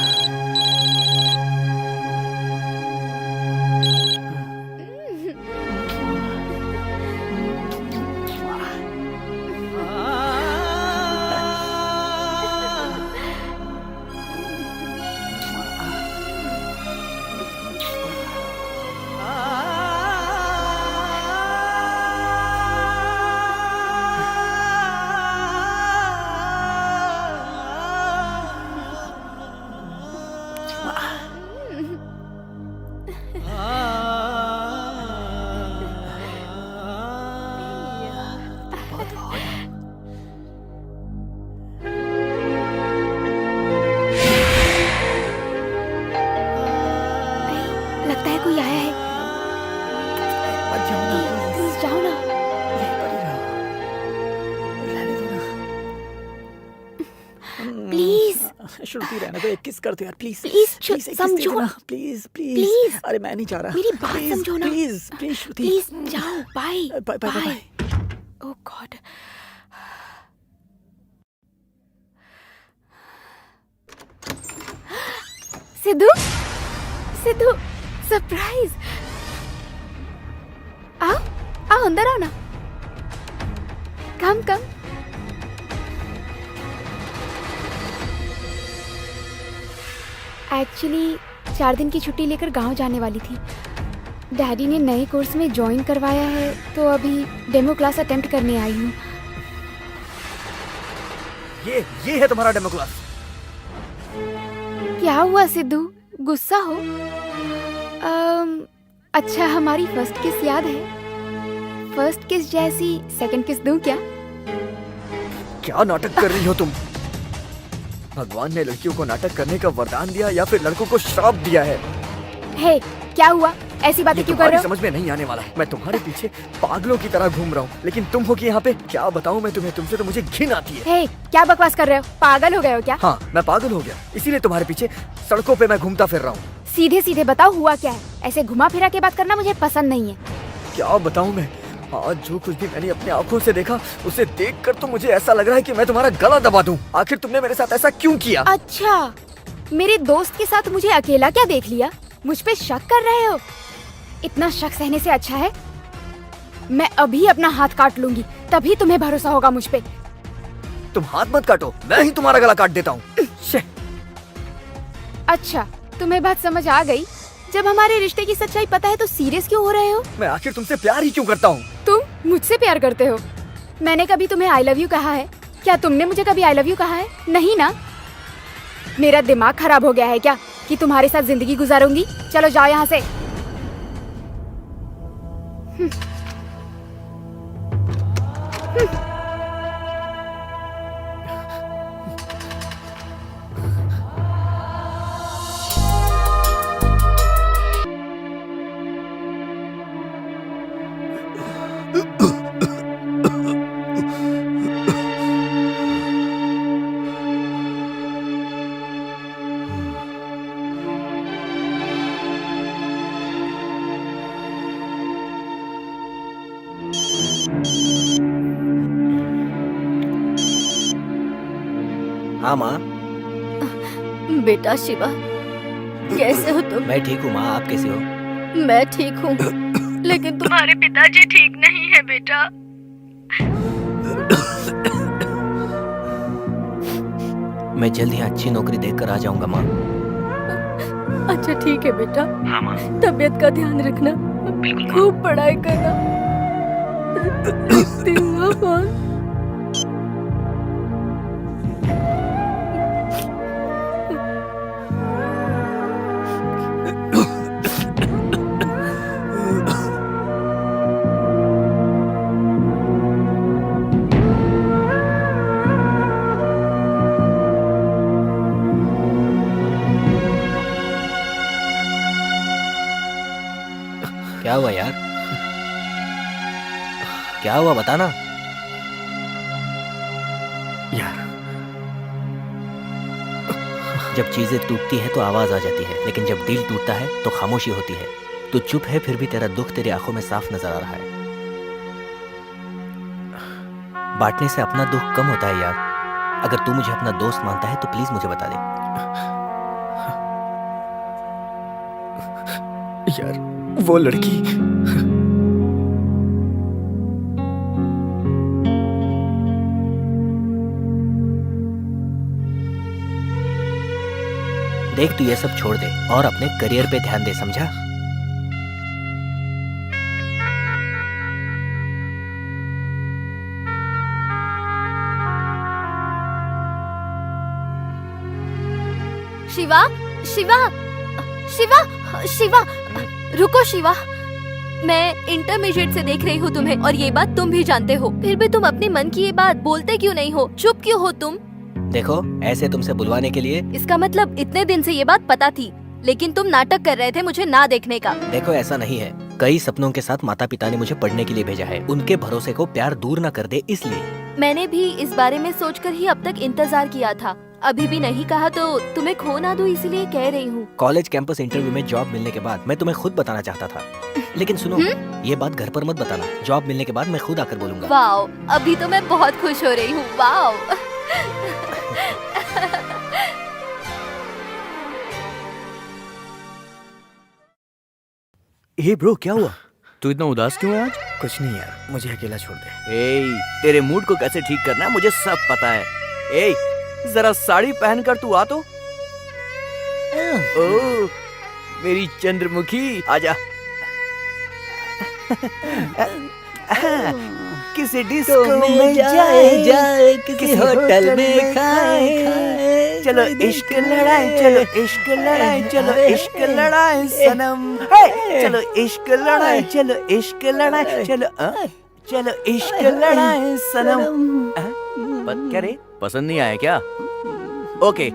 लगता है कोई आया है। प्लीज जाओ ना। प्लीज श्रुति रहने दो, एक किस कर दो यार प्लीज। प्लीज समझो ना। Please please. अरे मैं नहीं चाह रहा। मेरी बात समझो ना। Please please Shruti. प्लीज जाओ। Bye bye bye bye. Oh god. Siddhu, Siddhu, surprise. आओ आओ, अंदर आओ ना। कम कम। एक्चुअली 4 दिन की छुट्टी लेकर गांव जाने वाली थी। डैडी ने नए कोर्स में ज्वाइन करवाया है, तो अभी डेमो क्लास अटेम्प्ट करने आई हूँ। ये है तुम्हारा डेमो क्लास। क्या हुआ सिद्धू, गुस्सा हो? अच्छा, हमारी फर्स्ट किस याद है? फर्स्ट किस जैसी सेकंड किस दूं क्या? क्या नाटक कर रही हो तुम? भगवान ने लड़कियों को नाटक करने का वरदान दिया या फिर लड़कों को श्राप दिया है? हे, क्या हुआ? ऐसी बातें क्यों कर रहे हो? समझ में नहीं आने वाला है। मैं तुम्हारे पीछे पागलों की तरह घूम रहा हूँ, लेकिन तुम हो कि यहाँ पे। क्या बताऊँ मैं तुम्हें, तुमसे तो मुझे घिन आती है। हे, क्या बकवास कर रहे हो? पागल हो गए हो क्या? हाँ, मैं पागल हो गया, इसीलिए तुम्हारे पीछे सड़कों पे मैं घूमता फिर रहा हूँ। सीधे सीधे बताओ, हुआ क्या है? ऐसे घुमा फिरा के बात करना मुझे पसंद नहीं है। क्या बताऊँ मैं? आज जो कुछ भी मैंने अपनी आंखों से देखा, उसे देखकर तो मुझे ऐसा लग रहा है कि मैं तुम्हारा गला दबा दूं। आखिर तुमने मेरे साथ ऐसा क्यों किया? अच्छा, मेरे दोस्त के साथ मुझे अकेला क्या देख लिया? मुझ पे शक कर रहे हो? इतना शक सहने से अच्छा है मैं अभी अपना हाथ काट लूंगी, तभी तुम्हें भरोसा होगा मुझ पे। तुम हाथ मत काटो, मैं ही तुम्हारा गला काट देता हूँ। अच्छा, तुम्हें बात समझ आ गई। जब हमारे रिश्ते की सच्चाई पता है तो सीरियस क्यों हो रहे हो? मैं आखिर तुमसे प्यार ही क्यों करता हूँ? तुम मुझसे प्यार करते हो? मैंने कभी तुम्हें आई लव यू कहा है? क्या तुमने मुझे कभी आई लव यू कहा है? नहीं ना। मेरा दिमाग खराब हो गया है क्या कि तुम्हारे साथ जिंदगी गुजारूंगी? चलो जाओ यहाँ से। हाँ माँ। बेटा शिवा, कैसे हो तुम? मैं ठीक हूँ माँ, आप कैसे हो? मैं ठीक हूँ, लेकिन तुम्हारे पिताजी ठीक नहीं है बेटा। मैं जल्द ही अच्छी नौकरी देखकर आ जाऊंगा माँ। अच्छा ठीक है बेटा। हाँ माँ। तबीयत का ध्यान रखना, खूब पढ़ाई करना। क्या हुआ यार? क्या हुआ बताना यार। जब चीजें टूटती है तो आवाज आ जाती है, लेकिन जब दिल टूटता है तो खामोशी होती है। तू चुप है, फिर भी तेरा दुख तेरी आंखों में साफ नजर आ रहा है। बांटने से अपना दुख कम होता है यार। अगर तू मुझे अपना दोस्त मानता है तो प्लीज मुझे बता दे। यार, वो लड़की देख, तू ये सब छोड़ दे और अपने करियर पे ध्यान दे, समझा? शिवा, शिवा, शिवा, शिवा, रुको शिवा। मैं इंटरमीडिएट से देख रही हूँ तुम्हें, और ये बात तुम भी जानते हो। फिर भी तुम अपने मन की ये बात बोलते क्यों नहीं हो? चुप क्यों हो तुम? देखो, ऐसे तुमसे बुलवाने के लिए। इसका मतलब इतने दिन से ये बात पता थी, लेकिन तुम नाटक कर रहे थे मुझे ना देखने का। देखो, ऐसा नहीं है। कई सपनों के साथ माता पिता ने मुझे पढ़ने के लिए भेजा है। उनके भरोसे को प्यार दूर न कर दे, इसलिए। मैंने भी इस बारे में सोचकर ही अब तक इंतजार किया था। अभी भी नहीं कहा तो तुम्हें खो ना दूं, इसलिए कह रही हूँ। कॉलेज कैंपस इंटरव्यू में जॉब मिलने के बाद मैं तुम्हें खुद बताना चाहता था, लेकिन सुनो, ये बात घर पर मत बताना। जॉब मिलने के बाद मैं खुद आकर बोलूंगा। वाओ, अभी तो मैं बहुत खुश हो रही हूँ। वाओ। हे ब्रो, क्या हुआ? तू इतना उदास क्यों है आज? कुछ नहीं यार, मुझे अकेला छोड़ दे। ए, तेरे मूड को कैसे ठीक करना है मुझे सब पता है। ए, जरा साड़ी पहनकर तू आ तो। ओ, मेरी चंद्रमुखी, आजा। किसी डिस्को में जाए, किसी होटल में खाए, चलो इश्क लड़ाए, चलो इश्क लड़ाए, चलो इश्क लड़ाए सनम, चलो इश्क लड़ाए, चलो इश्क लड़ाए, चलो इश्क लड़ाए सनम। क्या रे, पसंद नहीं आया क्या? Okay,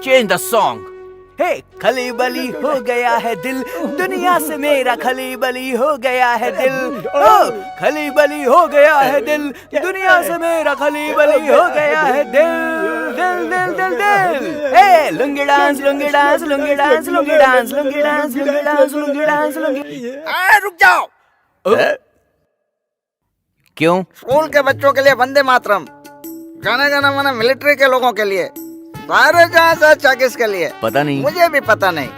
change the song. Hey, खली बली हो गया है दिल, दुनिया से मेरा खली बली हो गया है दिल। ओ, खली बली हो गया है दिल, दुनिया से मेरा खली बली हो गया है दिल, दिल दिल दिल दिल। Hey, lungi dance, lungi dance, lungi dance, lungi dance, lungi dance, lungi dance, lungi dance, lungi. रुक जाओ। क्यों? स्कूल के बच्चों के लिए वंदे मातरम, गाना गाना माना मिलिट्री के लोगों के लिए, सारे जहाँ से अच्छा किसके लिए पता नहीं, मुझे भी पता नहीं।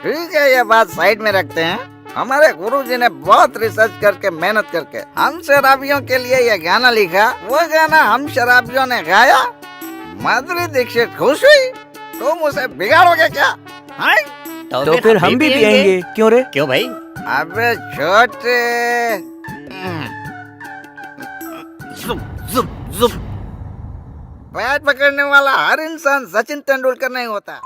ठीक है, ये बात साइड में रखते हैं। हमारे गुरुजी ने बहुत रिसर्च करके मेहनत करके हम शराबियों के लिए ये गाना लिखा। वो गाना हम शराबियों ने गाया, माधुरी दीक्षित खुश हुई, तुम उसे बिगाड़ोगे क्या? तो फिर हम भी पिएंगे। क्यों रे? क्यों भाई? अबे छोटे, जुप जुप जुप। बैट पकड़ने वाला हर इंसान सचिन तेंदुलकर नहीं होता।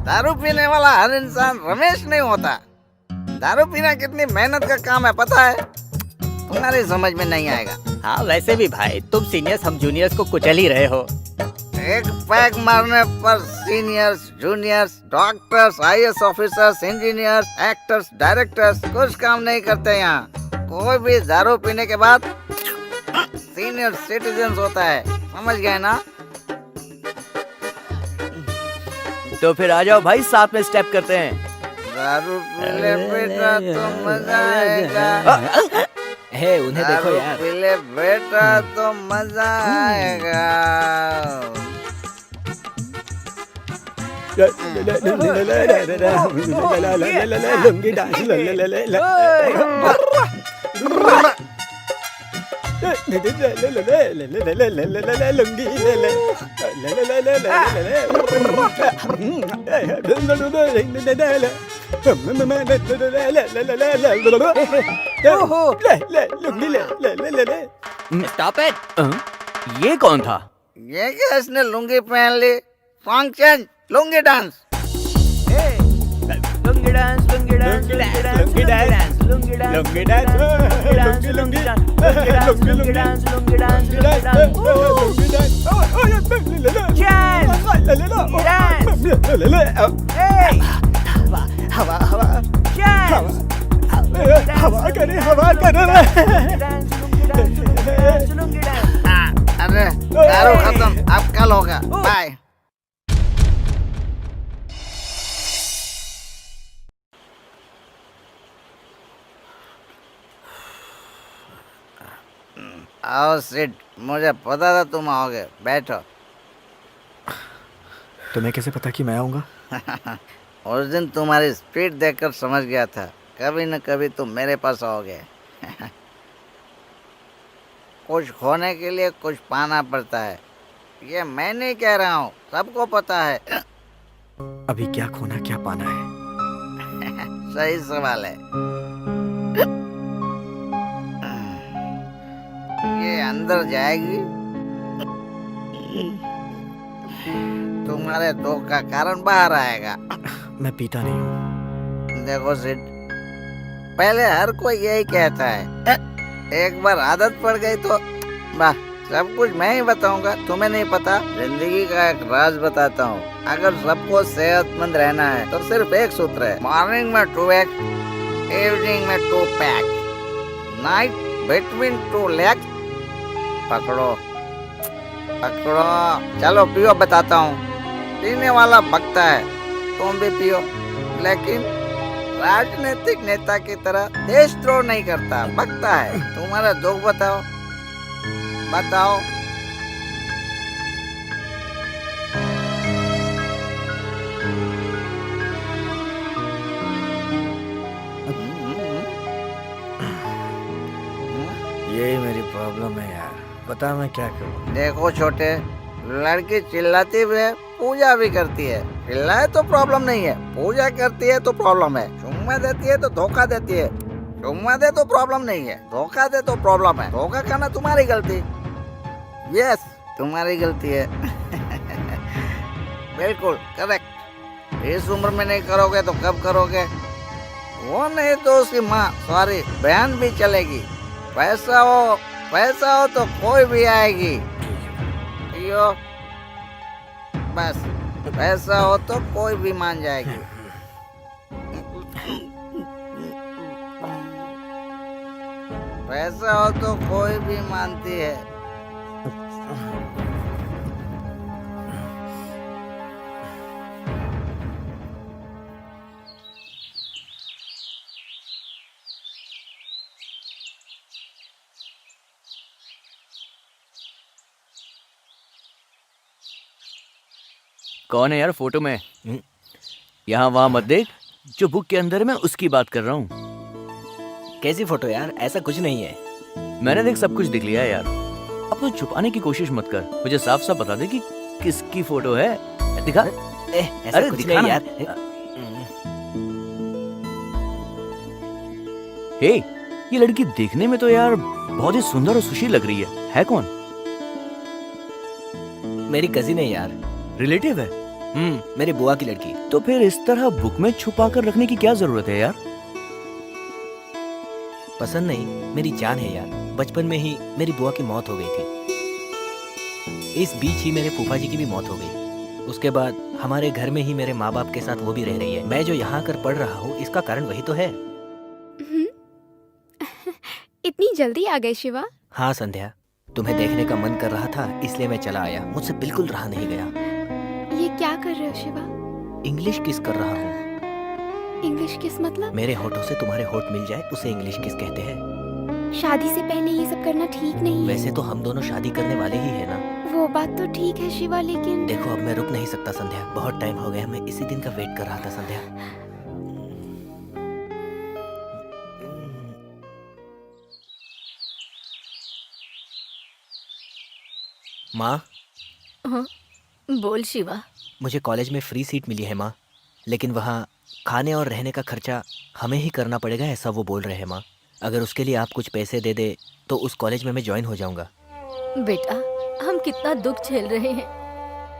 दारू पीने वाला हर इंसान रमेश नहीं होता। दारू पीना कितनी मेहनत का काम है पता है? तुम्हारी समझ में नहीं आएगा। हाँ वैसे भी भाई, तुम सीनियर्स हम जूनियर्स को कुचल ही रहे हो। एक पैक मारने पर seniors, juniors, doctors, IAS officers, engineers, actors, directors कुछ काम नहीं करते यहाँ। कोई भी दारू पीने के बाद सीनियर सिटीजन होता है, समझ गए ना? तो फिर आ जाओ भाई, साथ में स्टेप करते हैं। दारू पी ले बेटा तो मजा आएगा। हे, उन्हें देखो दारू यार। पी ले बेटा तो मजा आएगा। Lungi dance, stop it. ये कौन था? ये क्या इसने लुंगी पहन ली? Song change, lungi dance. Lungi dance, lungi dance, lungi dance, lungi dance, lungi dance, lungi dance, lungi dance, lungi dance, lungi dance, lungi dance. हवा हवा हवा करे, हवा करे। अरे दारू खत्म, अब कल होगा। बाय। आओ सिड, मुझे पता था तुम आओगे, बैठो। तुम्हें कैसे पता कि मैं आऊंगा? उस दिन तुम्हारी स्पीड देखकर समझ गया था, कभी न कभी तुम मेरे पास आओगे। कुछ खोने के लिए कुछ पाना पड़ता है, ये मैं नहीं कह रहा हूँ, सबको पता है। अभी क्या खोना क्या पाना है? सही सवाल है। ये अंदर जाएगी, तुम्हारे दुख का कारण बाहर आएगा। मैं पीता नहीं हूँ। देखो सिड, पहले हर कोई यही कहता है, एक बार आदत पड़ गई तो वाह, सब कुछ मैं ही बताऊंगा, तुम्हें नहीं पता। जिंदगी का एक राज बताता हूँ, अगर सबको सेहतमंद रहना है तो सिर्फ एक सूत्र है, मॉर्निंग में 2 एग, इवनिंग में 2 पैक, नाइट बिटवीन 2 लेग्स। पकड़ो पकड़ो, चलो पियो, बताता हूँ। पीने वाला बकता है, तुम भी पियो, लेकिन राजनीतिक नेता की तरह देशद्रोह नहीं करता, बकता है। तुम्हारा दुख बताओ, बताओ। यही मेरी प्रॉब्लम है यार, बता मैं क्या करूं। देखो छोटे, लड़की चिल्लाती भी है, पूजा भी करती है। चिल्लाए तो प्रॉब्लम नहीं है, पूजा करती है तो प्रॉब्लम है। चुम्मा देती है तो धोखा देती है। चुम्मा दे तो प्रॉब्लम नहीं है, धोखा दे तो प्रॉब्लम है। धोखा करना तुम्हारी गलती। यस, तुम्हारी गलती है। बिल्कुल करेक्ट। इस उम्र में नहीं करोगे तो कब करोगे? वो नहीं तो उसकी माँ, सॉरी बहन भी चलेगी। पैसा हो तो कोई भी आएगी। यो, बस पैसा हो तो कोई भी मान जाएगी। पैसा हो तो कोई भी मानती है। कौन है यार फोटो में? यहाँ वहाँ मत देख, जो बुक के अंदर है मैं उसकी बात कर रहा हूँ। कैसी फोटो यार? ऐसा कुछ नहीं है। मैंने देख सब कुछ दिख लिया यार। अब तो छुपाने की कोशिश मत कर, मुझे साफ साफ बता दे कि किसकी फोटो है। दिखा। ऐसा अरे कुछ दिखा नहीं ना। यार। हे, ये लड़की देखने में तो यार बहुत ही सुंदर और सुशील लग रही है कौन? मेरी कजिन है यार। रिलेटिव है? मेरी बुआ की लड़की। तो फिर इस तरह बुक में छुपा कर रखने की क्या जरूरत है यार? पसंद नहीं, मेरी जान है यार। बचपन में ही मेरी बुआ की मौत हो गई थी। इस बीच ही मेरे फूफा जी की भी मौत हो गई। उसके बाद हमारे घर में ही मेरे माँ बाप के साथ वो भी रह रही है। मैं जो यहाँ आकर पढ़ रहा हूँ, इसका कारण वही तो है। इतनी जल्दी आ गए शिवा? हाँ संध्या, तुम्हें देखने का मन कर रहा था, इसलिए मैं चला आया। मुझसे बिल्कुल रहा नहीं गया। ये क्या कर रहे हो शिवा? इंग्लिश किस कर रहा हूँ। इंग्लिश किस मतलब? मेरे होठों से तुम्हारे होठ मिल जाए, उसे इंग्लिश किस कहते हैं। शादी से पहले ये सब करना ठीक नहीं है। वैसे तो हम दोनों शादी करने वाले ही है ना। वो बात तो ठीक है शिवा, लेकिन देखो अब मैं रुक नहीं सकता संध्या, बहुत टाइम हो गया। मैं इसी दिन का वेट कर रहा था संध्या। माँ, हाँ, बोल शिवा। मुझे कॉलेज में फ्री सीट मिली है माँ, लेकिन वहाँ खाने और रहने का खर्चा हमें ही करना पड़ेगा, ऐसा वो बोल रहे हैं माँ। अगर उसके लिए आप कुछ पैसे दे दे तो उस कॉलेज में मैं ज्वाइन हो जाऊंगा। बेटा, हम कितना दुख झेल रहे हैं,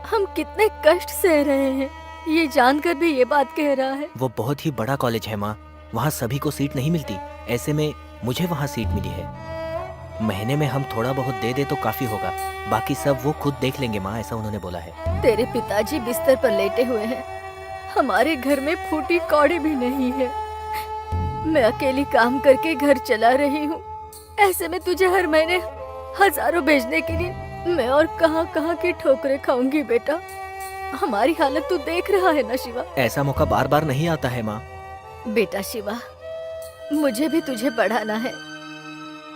हम कितने कष्ट सह रहे हैं, ये जानकर भी ये बात कह रहा है। वो बहुत ही बड़ा कॉलेज है माँ, वहाँ सभी को सीट नहीं मिलती। ऐसे में मुझे वहाँ सीट मिली है। महीने में हम थोड़ा बहुत दे दे तो काफी होगा, बाकी सब वो खुद देख लेंगे माँ, ऐसा उन्होंने बोला है। तेरे पिताजी बिस्तर पर लेटे हुए हैं, हमारे घर में फूटी कौड़ी भी नहीं है। मैं अकेली काम करके घर चला रही हूँ। ऐसे में तुझे हर महीने हजारों भेजने के लिए मैं और कहाँ कहाँ की ठोकरें खाऊंगी बेटा। हमारी हालत तू देख रहा है ना शिवा। ऐसा मौका बार बार नहीं आता है माँ। बेटा शिवा, मुझे भी तुझे पढ़ाना है,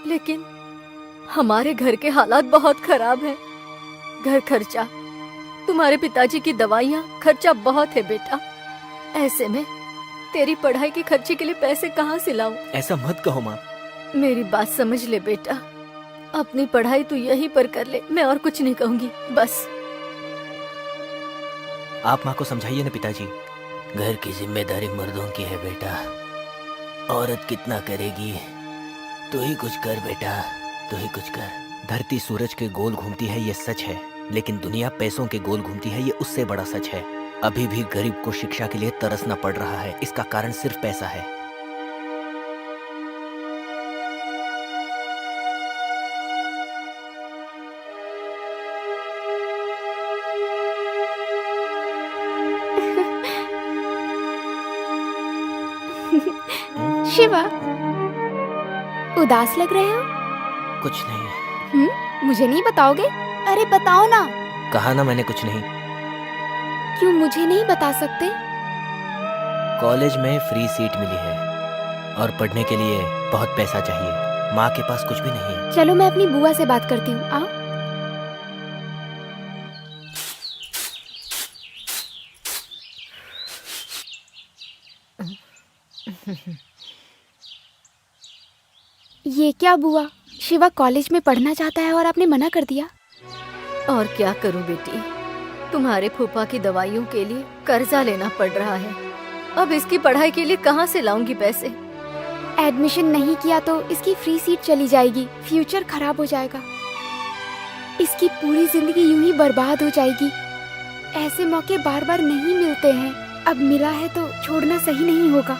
लेकिन हमारे घर के हालात बहुत खराब हैं। घर खर्चा, तुम्हारे पिताजी की दवाइयाँ, खर्चा बहुत है बेटा। ऐसे में तेरी पढ़ाई के खर्चे के लिए पैसे कहाँ से लाऊं? ऐसा मत कहो माँ। मेरी बात समझ ले बेटा, अपनी पढ़ाई तू यहीं पर कर ले, मैं और कुछ नहीं कहूँगी, बस। आप माँ को समझाइए ना पिताजी। घर की जिम्मेदारी मर्दों की है बेटा, औरत कितना करेगी। तू ही कुछ कर बेटा, तू ही कुछ कर। धरती सूरज के गोल घूमती है, ये सच है, लेकिन दुनिया पैसों के गोल घूमती है, ये उससे बड़ा सच है। अभी भी गरीब को शिक्षा के लिए तरसना पड़ रहा है, इसका कारण सिर्फ पैसा है। शिवा, उदास लग रहे हो? कुछ नहीं। मुझे नहीं बताओगे? अरे बताओ ना। कहा ना मैंने कुछ नहीं। क्यों मुझे नहीं बता सकते? कॉलेज में फ्री सीट मिली है और पढ़ने के लिए बहुत पैसा चाहिए। माँ के पास कुछ भी नहीं है। चलो मैं अपनी बुआ से बात करती हूँ, आओ। ये क्या बुआ, शिवा कॉलेज में पढ़ना चाहता है और आपने मना कर दिया। और क्या करूं बेटी, तुम्हारे फूफा की दवाइयों के लिए कर्जा लेना पड़ रहा है। अब इसकी पढ़ाई के लिए कहां से लाऊंगी पैसे? एडमिशन नहीं किया तो इसकी फ्री सीट चली जाएगी, फ्यूचर खराब हो जाएगा, इसकी पूरी जिंदगी यूं ही बर्बाद हो जाएगी। ऐसे मौके बार बार नहीं मिलते हैं, अब मिला है तो छोड़ना सही नहीं होगा।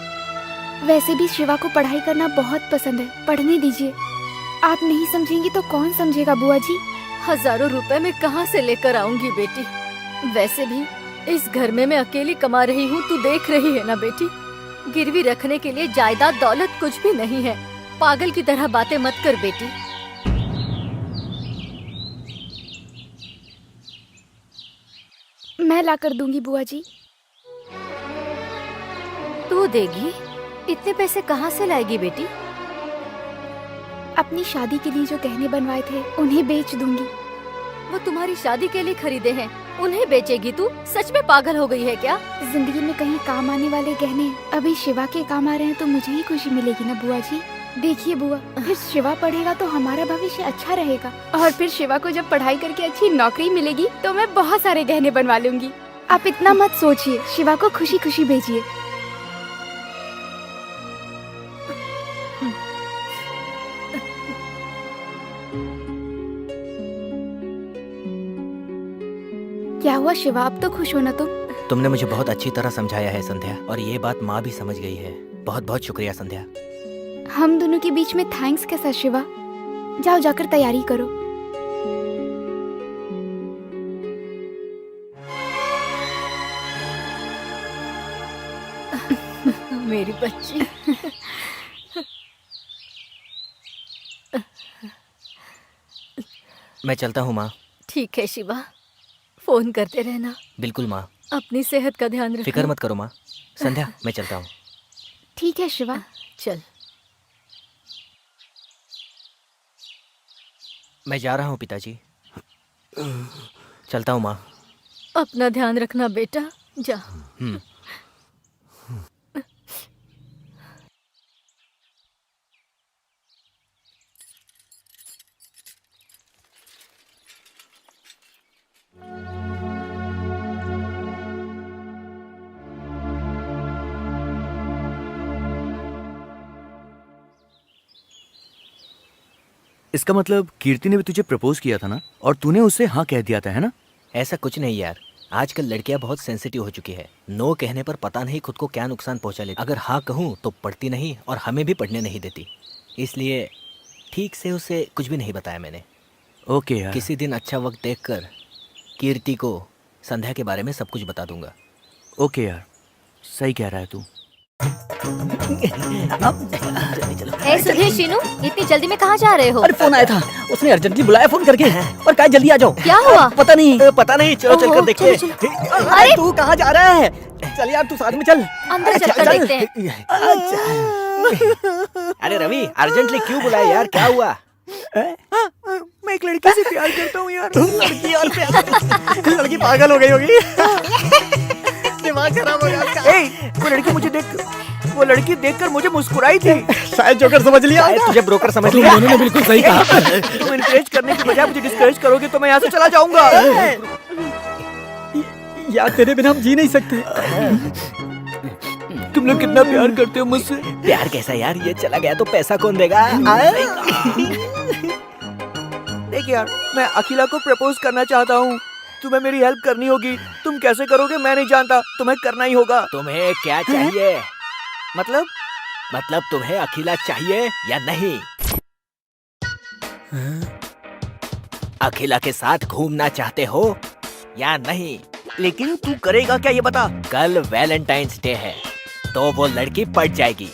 वैसे भी शिवा को पढ़ाई करना बहुत पसंद है, पढ़ने दीजिए। आप नहीं समझेंगी तो कौन समझेगा बुआ जी? हजारों रुपए मैं कहां से लेकर आऊंगी बेटी? वैसे भी इस घर में मैं अकेली कमा रही हूँ, तू देख रही है ना बेटी। गिरवी रखने के लिए जायदाद दौलत कुछ भी नहीं है। पागल की तरह बातें मत कर बेटी। मैं ला कर दूंगी बुआ जी। तू देगी? इतने पैसे कहाँ से लाएगी बेटी? अपनी शादी के लिए जो गहने बनवाए थे उन्हें बेच दूंगी। वो तुम्हारी शादी के लिए खरीदे हैं, उन्हें बेचेगी तू? सच में पागल हो गई है क्या? जिंदगी में कहीं काम आने वाले गहने अभी शिवा के काम आ रहे हैं तो मुझे ही खुशी मिलेगी ना बुआ जी। देखिए बुआ, फिर शिवा पढ़ेगा तो हमारा भविष्य अच्छा रहेगा, और फिर शिवा को जब पढ़ाई करके अच्छी नौकरी मिलेगी तो मैं बहुत सारे गहने बनवा लूंगी। आप इतना मत सोचिए, शिवा को खुशी खुशी भेजिए। क्या हुआ शिवा, अब तो खुश हो ना तुम? तुमने मुझे बहुत अच्छी तरह समझाया है संध्या, और ये बात माँ भी समझ गई है। बहुत बहुत शुक्रिया संध्या। हम दोनों के बीच में थैंक्स कैसा शिवा? जाओ जाकर तैयारी करो। मेरी बच्ची। मैं चलता हूँ माँ। ठीक है शिवा, फोन करते रहना। बिल्कुल माँ। अपनी सेहत का ध्यान रखना। फिक्र मत करो माँ। संध्या, मैं चलता हूँ। ठीक है शिवा, चल। मैं जा रहा हूँ पिताजी। चलता हूँ माँ। अपना ध्यान रखना बेटा, जा। इसका मतलब कीर्ति ने भी तुझे प्रपोज किया था ना, और तूने उसे हाँ कह दिया था, है ना? ऐसा कुछ नहीं यार, आजकल लड़कियां बहुत सेंसिटिव हो चुकी है। नो कहने पर पता नहीं खुद को क्या नुकसान पहुंचा लेती। अगर हाँ कहूँ तो पढ़ती नहीं और हमें भी पढ़ने नहीं देती, इसलिए ठीक से उसे कुछ भी नहीं बताया मैंने। ओके यार। किसी दिन अच्छा वक्त देखकर कीर्ति को संध्या के बारे में सब कुछ बता दूंगा। ओके यार, सही कह रहा है तू। ए सुधीर, शीनू, इतनी जल्दी में कहाँ जा रहे हो? अरे फोन आया था, उसने अर्जेंटली बुलाया फोन करके, और कहा जल्दी आ जाओ। क्या हुआ? पता नहीं, चलो चल कर देखते हैं। अरे तू कहाँ जा रहा है? चल यार तू साथ में चल। अंदर चलकर देखते हैं। अरे रवि, अर्जेंटली क्यों बुलाया यार, क्या हुआ? मैं एक लड़की से प्यार करता हूँ यार। लड़की और प्यार, लड़की पागल हो गई होगी, दिमाग खराब हो गया। वो लड़की देखकर मुझे मुस्कुराई थी। शायद जोकर समझ लिया, तुझे ब्रोकर समझ लिया। दोनों ने बिल्कुल सही कहा। तुम इनकरेज करने की बजाय मुझे डिस्करेज करोगे तो मैं यहाँ से चला जाऊंगा। यार तेरे बिना हम जी नहीं सकते। तुम लोग कितना प्यार करते हो मुझसे। प्यार कैसा यार, ये चला गया तो पैसा कौन देगा? देख यार, मैं अखिला को प्रपोज करना चाहता हूँ, तुम्हें मेरी हेल्प करनी होगी। तुम कैसे करोगे मैं नहीं जानता, तुम्हें करना ही होगा। तुम्हें क्या चाहिए? मतलब तुम्हें अखिला चाहिए या नहीं? अखिला के साथ घूमना चाहते हो या नहीं? लेकिन तू करेगा क्या ये बता। कल वैलेंटाइंस डे है तो वो लड़की पट जाएगी,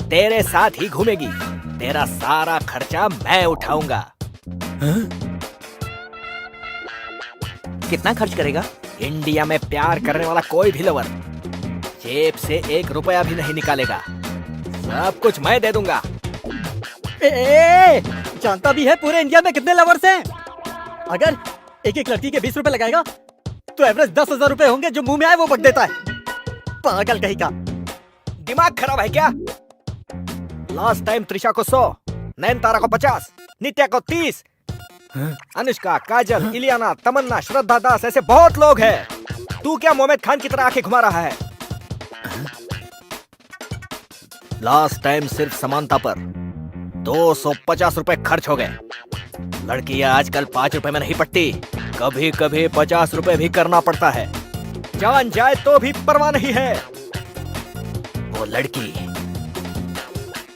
तेरे साथ ही घूमेगी, तेरा सारा खर्चा मैं उठाऊंगा। कितना खर्च करेगा? इंडिया में प्यार करने वाला कोई भी लवर जेब से 1 रुपया भी नहीं निकालेगा, सब कुछ मैं दे दूंगा। जानता भी है पूरे इंडिया में कितने लवर्स हैं? अगर एक एक लड़की के 20 रुपए लगाएगा तो एवरेज 10,000 रुपए होंगे, जो मुंह में आए वो बक देता है। पागल कहीं का। दिमाग खराब है क्या? लास्ट टाइम त्रिशा को 100, नयनतारा को 50, नित्या को 30, अनुष्का, काजल, इलियाना, तमन्ना, श्रद्धा दास, ऐसे बहुत लोग हैं। तू क्या मोहम्मद खान की तरह आंखें घुमा रहा है? लास्ट टाइम सिर्फ समानता पर 250 रुपए खर्च हो गए। लड़कियां आजकल 5 रुपए में नहीं पटती, कभी कभी 50 रुपए भी करना पड़ता है। जान जाए तो भी परवाह नहीं है। वो लड़की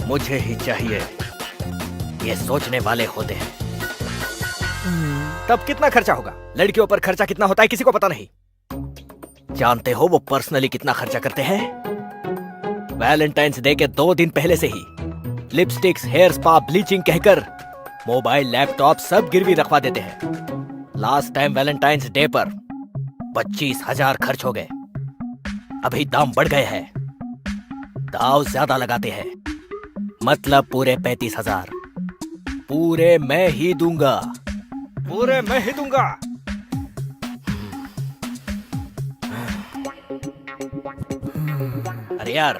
मुझे ही चाहिए, ये सोचने वाले होते हैं। तब कितना खर्चा होगा? लड़कियों पर खर्चा कितना होता है किसी को पता नहीं। जानते हो वो पर्सनली कितना खर्चा करते हैं? वैलेंटाइंस डे के 2 दिन पहले से ही लिपस्टिक्स, हेयर स्पा, ब्लीचिंग कहकर मोबाइल, लैपटॉप सब गिरवी रखवा देते हैं। लास्ट टाइम वैलेंटाइंस डे पर 25,000 खर्च हो गए। अभी दाम बढ़ गए हैं, दाव ज्यादा लगाते हैं, मतलब पूरे 35,000 पूरे मैं ही दूंगा, पूरे मैं ही दूंगा। अरे यार,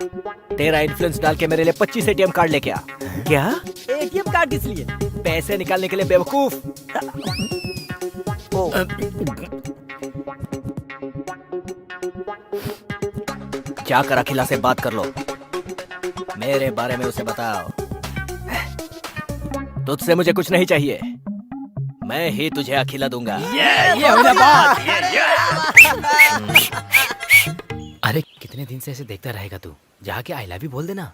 तेरा इन्फ्लुएंस डाल के मेरे लिए 25 ATM कार्ड लेके आ। क्या? ATM कार्ड किस लिए? पैसे निकालने के लिए बेवकूफ। जाकर अखिला से बात कर लो, मेरे बारे में उसे बताओ। तुझसे मुझे कुछ नहीं चाहिए, मैं ही तुझे अखिला दूंगा। ये हो बात। अरे कितने दिन से ऐसे देखता रहेगा तू? जाके आई लव यू बोल देना।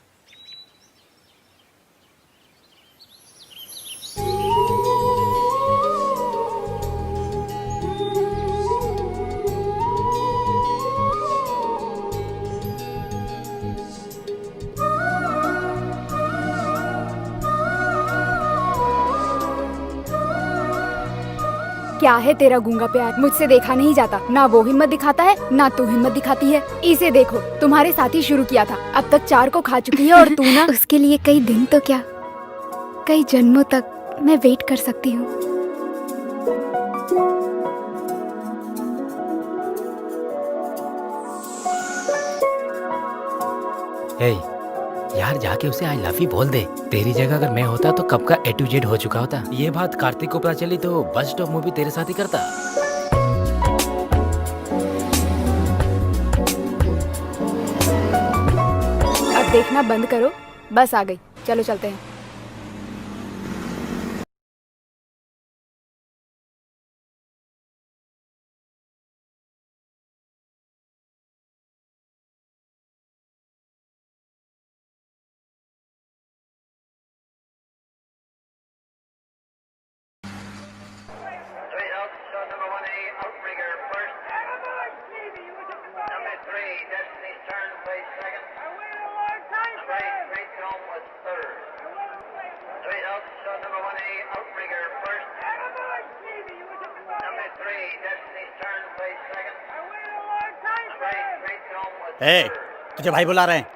क्या है तेरा गूंगा प्यार? मुझसे देखा नहीं जाता, ना वो हिम्मत दिखाता है ना तू हिम्मत दिखाती है। इसे देखो, तुम्हारे साथ ही शुरू किया था, अब तक 4 को खा चुकी है और तू ना उसके लिए कई दिन तो क्या कई जन्मों तक मैं वेट कर सकती हूँ। हे यार, जाके उसे आई लव यू बोल दे। तेरी जगह अगर मैं होता तो कब का A to Z हो चुका होता। ये बात कार्तिक को पता चली तो बस स्टॉप मूवी तेरे साथ ही करता। अब देखना बंद करो, बस आ गई, चलो चलते हैं। ए, तुझे भाई बुला रहे हैं।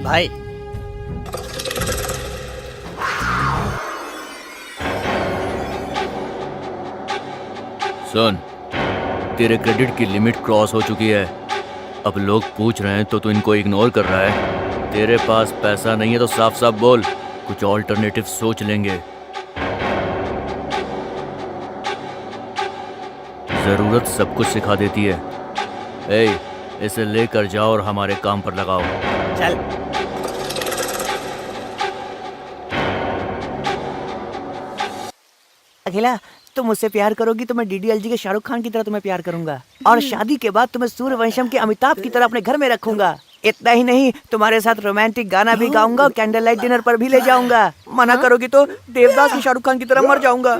भाई सुन, तेरे क्रेडिट की लिमिट क्रॉस हो चुकी है। अब लोग पूछ रहे हैं तो तू इनको इग्नोर कर रहा है। तेरे पास पैसा नहीं है तो साफ साफ बोल, कुछ ऑल्टरनेटिव सोच लेंगे। जरूरत सब कुछ सिखा देती है। ए, इसे लेकर जाओ और हमारे काम पर लगाओ। चल। अखिला, तुम मुझसे प्यार करोगी तो मैं डीडीएलजी के शाहरुख खान की तरह तुम्हें प्यार करूंगा, और शादी के बाद तुम्हें सूर्यवंशम के अमिताभ की तरह अपने घर में रखूंगा। इतना ही नहीं, तुम्हारे साथ रोमांटिक गाना भी गाऊंगा और कैंडल लाइट डिनर पर भी ले जाऊंगा। मना करोगी तो देवदास की शाहरुख खान की तरह मर जाऊंगा।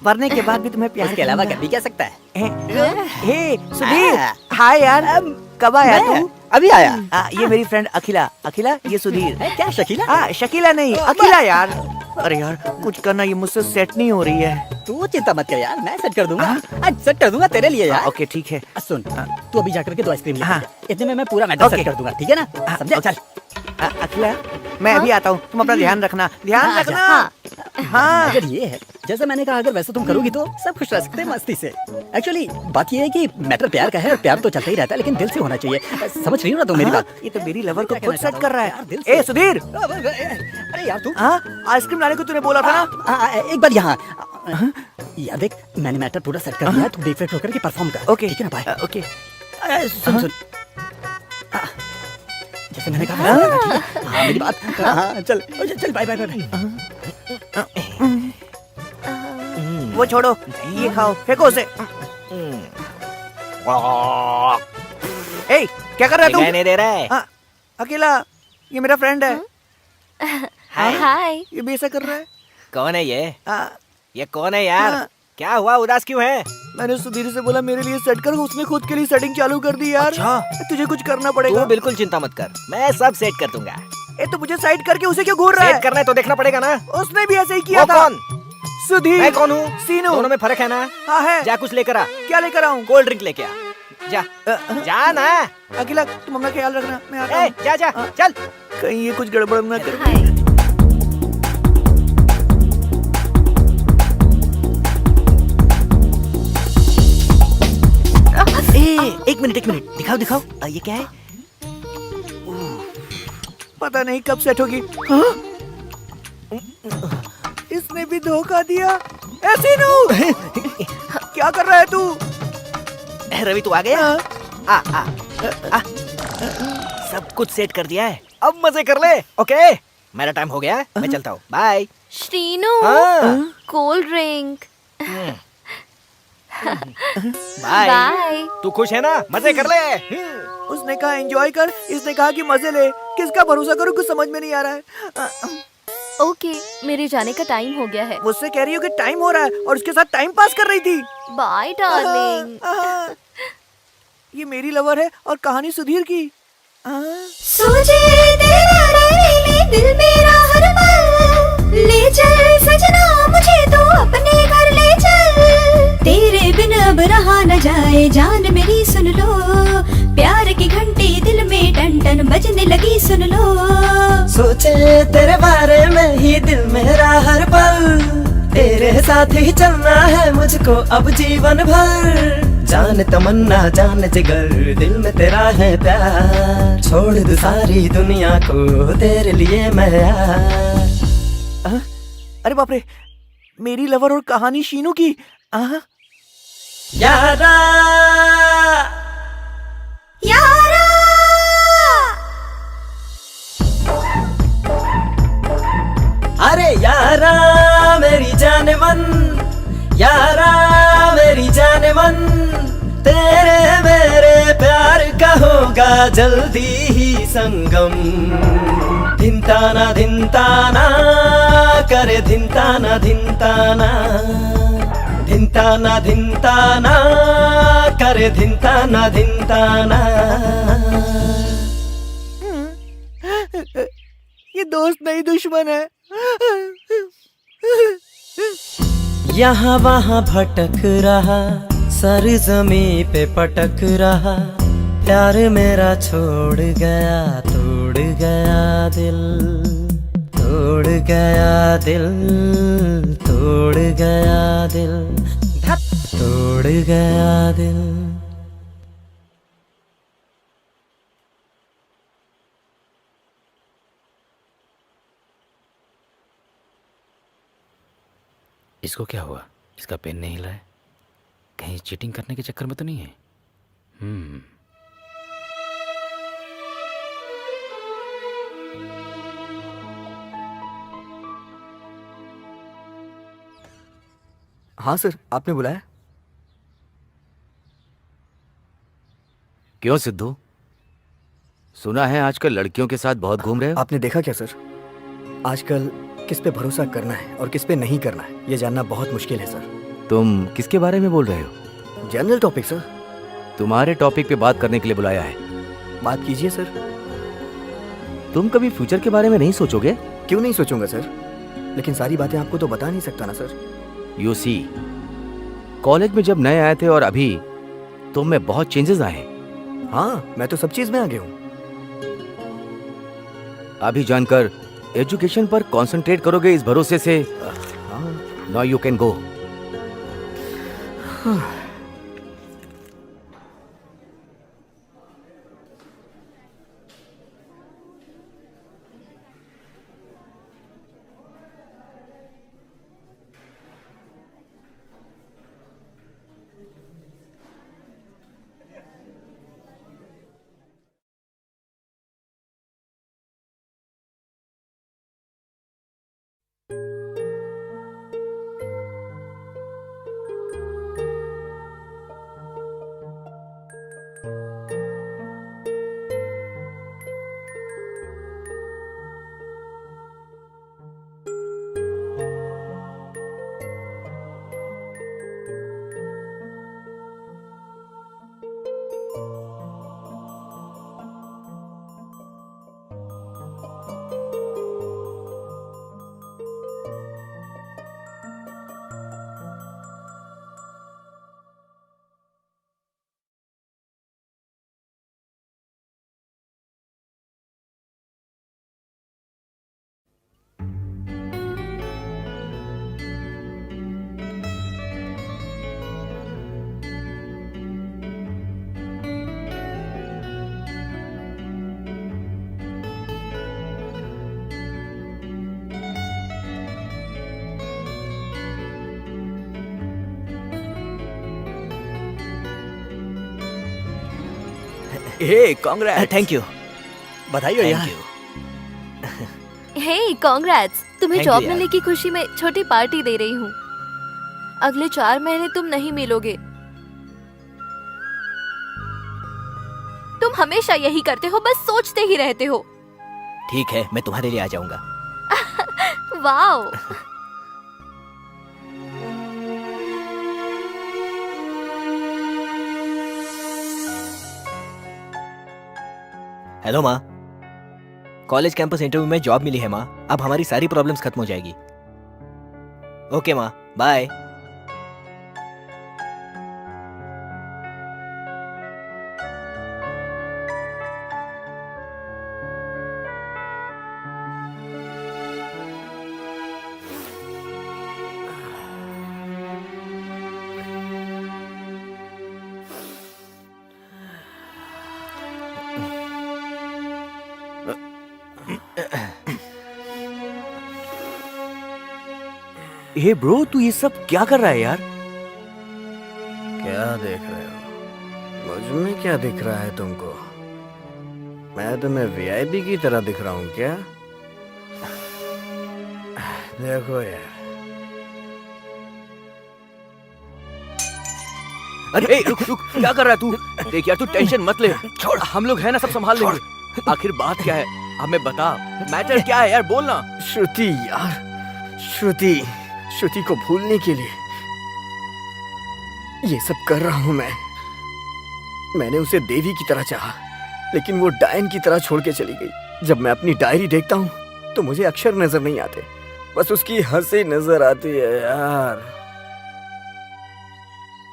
मरने के बाद भी तुम्हें प्यार इसके अलावा कर भी क्या सकता है? हे सुधीर, हाय यार, कब आया तू? अभी आया। ये मेरी फ्रेंड अखिला। अखिला, ये सुधीर। क्या शकीला? शकीला नहीं, अखिला यार। अरे यार कुछ करना, ये मुझसे सेट नहीं हो रही है। तू चिंता मत कर यार, मैं सेट कर दूंगा। आज सेट कर दूंगा तेरे लिए यार। ओके ठीक है। सुन, तू अभी जाकर के 2 आइसक्रीम ले आ। इतने में मैं पूरा मैटर सेट कर दूंगा, ठीक है ना? समझा? चल। अखिला, मैं अभी आता हूँ, तुम अपना ध्यान रखना, ध्यान रखना। हाँ। अगर ये है, जैसे मैंने कहा, अगर वैसे तुम करोगी तो सब खुश रह सकते हैं मस्ती से। एक्चुअली बात ये है कि मैटर प्यार का है, और प्यार तो चलता ही रहता है, लेकिन दिल से होना चाहिए। समझ रही हो ना तुम मेरी बात? ये तो मेरी लवर को खुद सेट कर रहा है। ए सुधीर, अरे यार तू आइसक्रीम लाने को तूने बोला था ना? एक बार यहाँ यार देख, मैंने मैटर पूरा सेट कर दिया, तू बेफिक्र होकर के परफॉर्म कर। ओके ठीक है ना भाई? ओके। सुन सुन, जैसे मैंने कहा था, हाँ मेरी बात। हाँ चल चल, बाय बाय बाय। वो छोड़ो, ये खाओ, फेंको उसे। ए, क्या कर रहा है तू? नहीं दे रहा है। अकेला, ये मेरा फ्रेंड है। हाय। ये भी ऐसा कर रहा है। कौन है ये कौन है यार? क्या हुआ, उदास क्यों है? मैंने सुधीर से बोला मेरे लिए सेट कर, उसने खुद के लिए सेटिंग चालू कर दी यार। अच्छा। तुझे कुछ करना पड़ेगा। तू बिल्कुल चिंता मत कर, मैं सब सेट कर दूंगा। ए तो मुझे साइड करके उसे क्यों घूर रहा है? सेट करना है तो देखना पड़ेगा ना। उसने भी ऐसे ही किया वो था। कौन? सुधीर। मैं कौन हूँ? सीनू। दोनों में फर्क है ना? हाँ है। जा कुछ लेकर आ। क्या लेकर आऊँ? कोल्ड ड्रिंक लेके आ। जा जा ना। अकेला, तुम अपना ख्याल रखना, मैं आता हूँ। जा जा चल। कहीं ये कुछ गड़बड़ ना कर। एक मिनट दिखाओ दिखाओ, ये क्या है? पता नहीं कब सेट होगी। इसने भी धोखा दिया। ऐसे नो। क्या कर रहा है तू? रवि तू आ गया? आ सब कुछ सेट कर दिया है, अब मजे कर ले। ओके, मेरा टाइम हो गया, मैं चलता हूँ। Bye. Srinu, cold drink. Bye. तू खुश है ना? मजे कर ले। उसने कहा एंजॉय कर, इसने कहा कि मजे ले। किसका भरोसा करूं, कुछ समझ में नहीं आ रहा है। ओके, मेरे जाने का टाइम हो गया है। मुझसे कह रही हो कि टाइम हो रहा है, और उसके साथ टाइम पास कर रही थी। Bye darling. ये मेरी लवर है और कहानी सुधीर की। सोचे तेरा रहने दिल मेरा हर पल, ले चल सजना मुझे तो अपने घर ले चल। तेरे बिन अब रहा न जाए जान मेरी, सुन लो प्यार की घंटी दिल में टन टन बजने लगी, सुन लो। सोचे तेरे बारे में ही दिल मेरा हर पल, तेरे साथ ही चलना है मुझको अब जीवन भर। जान तमन्ना जान जिगर दिल में तेरा है प्यार, छोड़ दू सारी दुनिया को तेरे लिए मैं यार। अरे बाप रे, मेरी लवर और कहानी शीनू की। यारा यारा अरे यारा मेरी जाने मन, यारा मेरी जाने मन, तेरे मेरे प्यार का होगा जल्दी ही संगम। धिनताना धिनताना करे धिनताना धिनताना, धिनताना धिनताना करे धिनताना धिनताना। ये दोस्त नहीं दुश्मन है। यहाँ वहाँ भटक रहा, सर जमीन पे पटक रहा, प्यार मेरा छोड़ गया, तोड़ गया दिल, तोड़ गया दिल, तोड़ गया दिल, तोड़ गया दिल। इसको क्या हुआ? इसका पेन नहीं हिला है, कहीं चीटिंग करने के चक्कर में तो नहीं है? हाँ सर, आपने बुलाया? क्यों सिद्धू, सुना है आजकल लड़कियों के साथ बहुत घूम रहे हो? आपने देखा क्या सर, आजकल किस पे भरोसा करना है और किस पे नहीं करना है ये जानना बहुत मुश्किल है सर। तुम किसके बारे में बोल रहे हो? General topic sir. तुम्हारे टॉपिक पे बात करने के लिए बुलाया है। बात कीजिए सर। तुम कभी फ्यूचर के बारे में नहीं सोचोगे? क्यों नहीं सोचूंगा सर, लेकिन सारी बातें आपको तो बता नहीं सकता ना सर। यू सी, कॉलेज में जब नए आए थे और अभी तुम में बहुत चेंजेस आए हैं। हाँ, मैं तो सब चीज में आगे हूँ। अभी जानकर एजुकेशन पर कंसंट्रेट करोगे इस भरोसे से। Now you can go. Hey Congress. Thank you. बधाई हो यार। हे कांग्रेट्स, तुम्हें Thank जॉब you, मिलने की खुशी में छोटी पार्टी दे रही हूँ। अगले 4 महीने तुम नहीं मिलोगे। तुम हमेशा यही करते हो, बस सोचते ही रहते हो। ठीक है, मैं तुम्हारे लिए आ जाऊंगा। वाओ। हेलो माँ, कॉलेज कैंपस इंटरव्यू में जॉब मिली है माँ। अब हमारी सारी प्रॉब्लम्स खत्म हो जाएगी। ओके माँ, बाय। हे ब्रो, तू ये सब क्या कर रहा है यार? क्या देख रहे हो? मुझ में क्या दिख रहा है तुमको? मैं तुम्हें वीआईपी की तरह दिख रहा हूँ क्या? देखो यार। अरे रुक रुक, क्या कर रहा है तू? देख यार, तू टेंशन मत ले, छोड़, हम लोग हैं ना, सब संभाल लेंगे। आखिर बात क्या है, हमें बता, मैटर क्या है यार, बोलना। श्रुति यार, श्रुति को भूलने के लिए ये सब कर रहा हूं मैं। मैंने उसे देवी की तरह चाहा, लेकिन वो डायन की तरह छोड़ के चली गई। जब मैं अपनी डायरी देखता हूं तो मुझे अक्षर नजर नहीं आते, बस उसकी हंसी नजर आती है यार।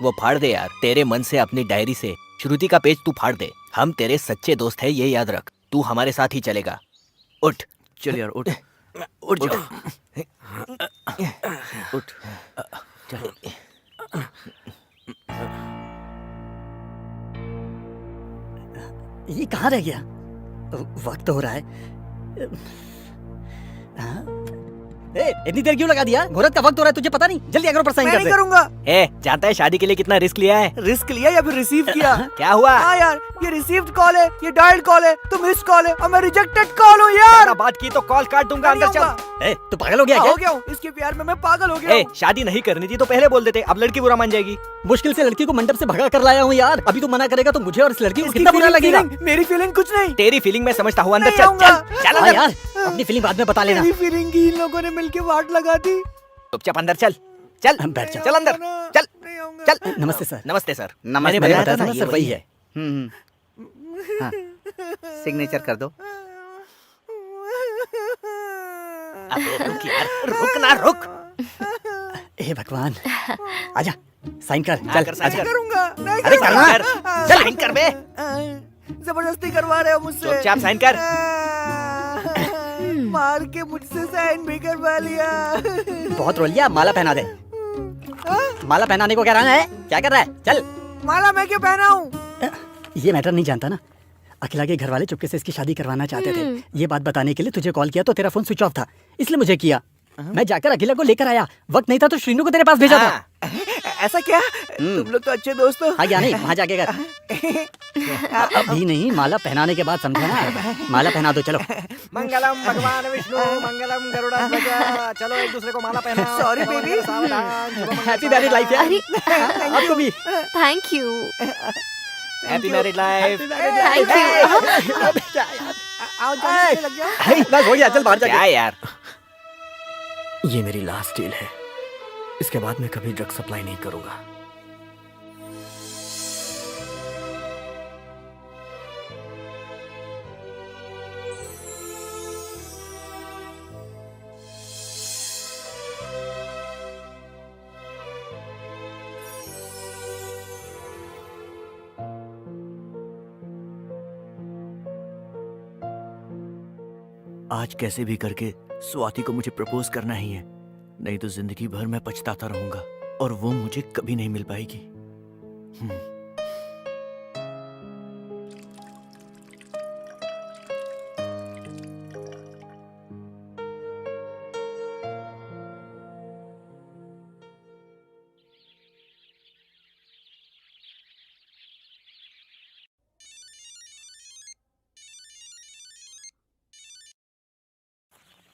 वो फाड़ दे यार, तेरे मन से अपनी डायरी से श्रुति का पेज तू फाड़ दे। हम तेरे सच्चे दोस्त हैं, ये याद रख। तू हमारे साथ ही चलेगा। उठ। चल यार, उठ उठ जाओ। उठ। चल। ये कहाँ रह गया? वक्त हो रहा है। हाँ? इतनी देर क्यों लगा दिया? मुहूर्त का वक्त हो रहा है, तुझे पता नहीं? जल्दी एग्रो पर साइन मैं कर नहीं दे। करूंगा। जानता है शादी के लिए कितना रिस्क लिया है? रिस्क लिया या फिर रिसीव किया? क्या हुआ? हाँ यार, ये रिसीव्ड कॉल है, ये डायल्ड कॉल है, तुम मिस कॉल है और मैं रिजेक्टेड कॉल हूँ यार। ज्यादा बात की तो कॉल काट दूंगा। अंदर चल। तू पागल हो गया हाँ, क्या? हो गया हूँ, इसके प्यार में मैं पागल हो गया हूँ। शादी नहीं करनी थी तो पहले बोल देते, अब लड़की बुरा मान जाएगी। मुश्किल से लड़की को मंडप से भगा कर लाया हूँ यार। अभी तू मना करेगा तो मुझे और इस लड़की को इसकी कितना बुरा feeling- लगेगा। feeling- मेरी फीलिंग कुछ नहीं। तेरी फीलिंग मैं समझता हूँ। अंदर नहीं चल आऊंगा। चल हाँ अंदर। यार, अपनी फीलिंग बाद में बता लेना। मेरी फीलिंग की इन लोगों ने मिलके वाट लगा दी। चुपचाप अंदर चल। चल बैठ जा। चल अंदर चल चल। नमस्ते सर। नमस्ते सर। नमस्ते। मैंने बताया बताया था ना ये सर, वही है। हाँ, सिग्नेचर कर दो। अबे रुक यार, रुक ना रुक। हे भगवान, आजा साइन कर। हाँ, चल कर, साइन आजा। कर। करूंगा नहीं अरे करूंगा। करना। चल साइन कर बे। जबरदस्ती करवा रहे हो मुझसे। चुपचाप साइन कर। मार के मुझसे साइन भी करवा लिया। बहुत रो लिया, माला पहना दे। माला पहनाने को कह रहा है, क्या कर रहा है? चल। माला मैं क्यों पहना हूँ? ये मैटर नहीं जानता ना। अखिला के घर वाले चुपके से इसकी शादी करवाना चाहते थे। ये बात बताने के लिए तुझे कॉल किया तो तेरा फोन स्विच ऑफ था, इसलिए मुझे किया। मैं जाकर अखिला को लेकर आया, वक्त नहीं था तो श्रीनू को तेरे पास भेजा था। ऐसा क्या? तुम लोग तो अच्छे दोस्त हो। हाँ या नहीं, वहाँ जाके कर। अभी नहीं, माला पहनाने के बाद समझा ना। माला पहना दो, चलो। मंगलम भगवान विष्णु, मंगलम गरुड़ध्वज। चलो एक दूसरे को माला पहनाओ। Sorry, baby. Happy married life यार। अरे आपको भी। Thank you. Happy married life. Thank you. आओ जाने लग जाओ। बस हो गया, चल बाहर क्या जाके। यार? ये मेरी लास्ट डील है। इसके बाद मैं कभी ड्रग सप्लाई नहीं करूंगा। आज कैसे भी करके स्वाति को मुझे प्रपोज करना ही है, नहीं तो जिंदगी भर मैं पछताता रहूंगा और वो मुझे कभी नहीं मिल पाएगी।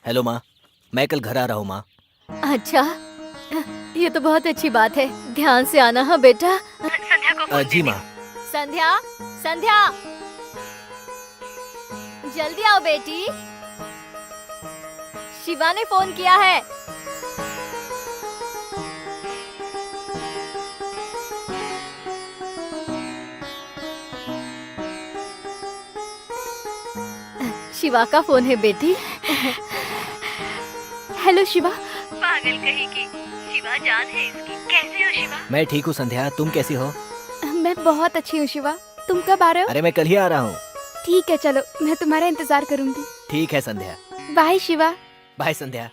हेलो माँ, मैं कल घर आ रहा हूँ माँ। अच्छा, ये तो बहुत अच्छी बात है। ध्यान से आना हाँ बेटा। संध्या को जी माँ। संध्या, संध्या, जल्दी आओ बेटी। शिवा ने फोन किया है। शिवा का फोन है बेटी। हेलो शिवा। पागल कहीं की, शिवा जान है इसकी। कैसे हो शिवा? मैं ठीक हूँ संध्या, तुम कैसी हो? मैं बहुत अच्छी हूँ शिवा। तुम कब आ रहे हो? अरे मैं कल ही आ रहा हूँ। ठीक है, चलो मैं तुम्हारा इंतजार करूंगी। ठीक है संध्या। बाय शिवा। बाय संध्या।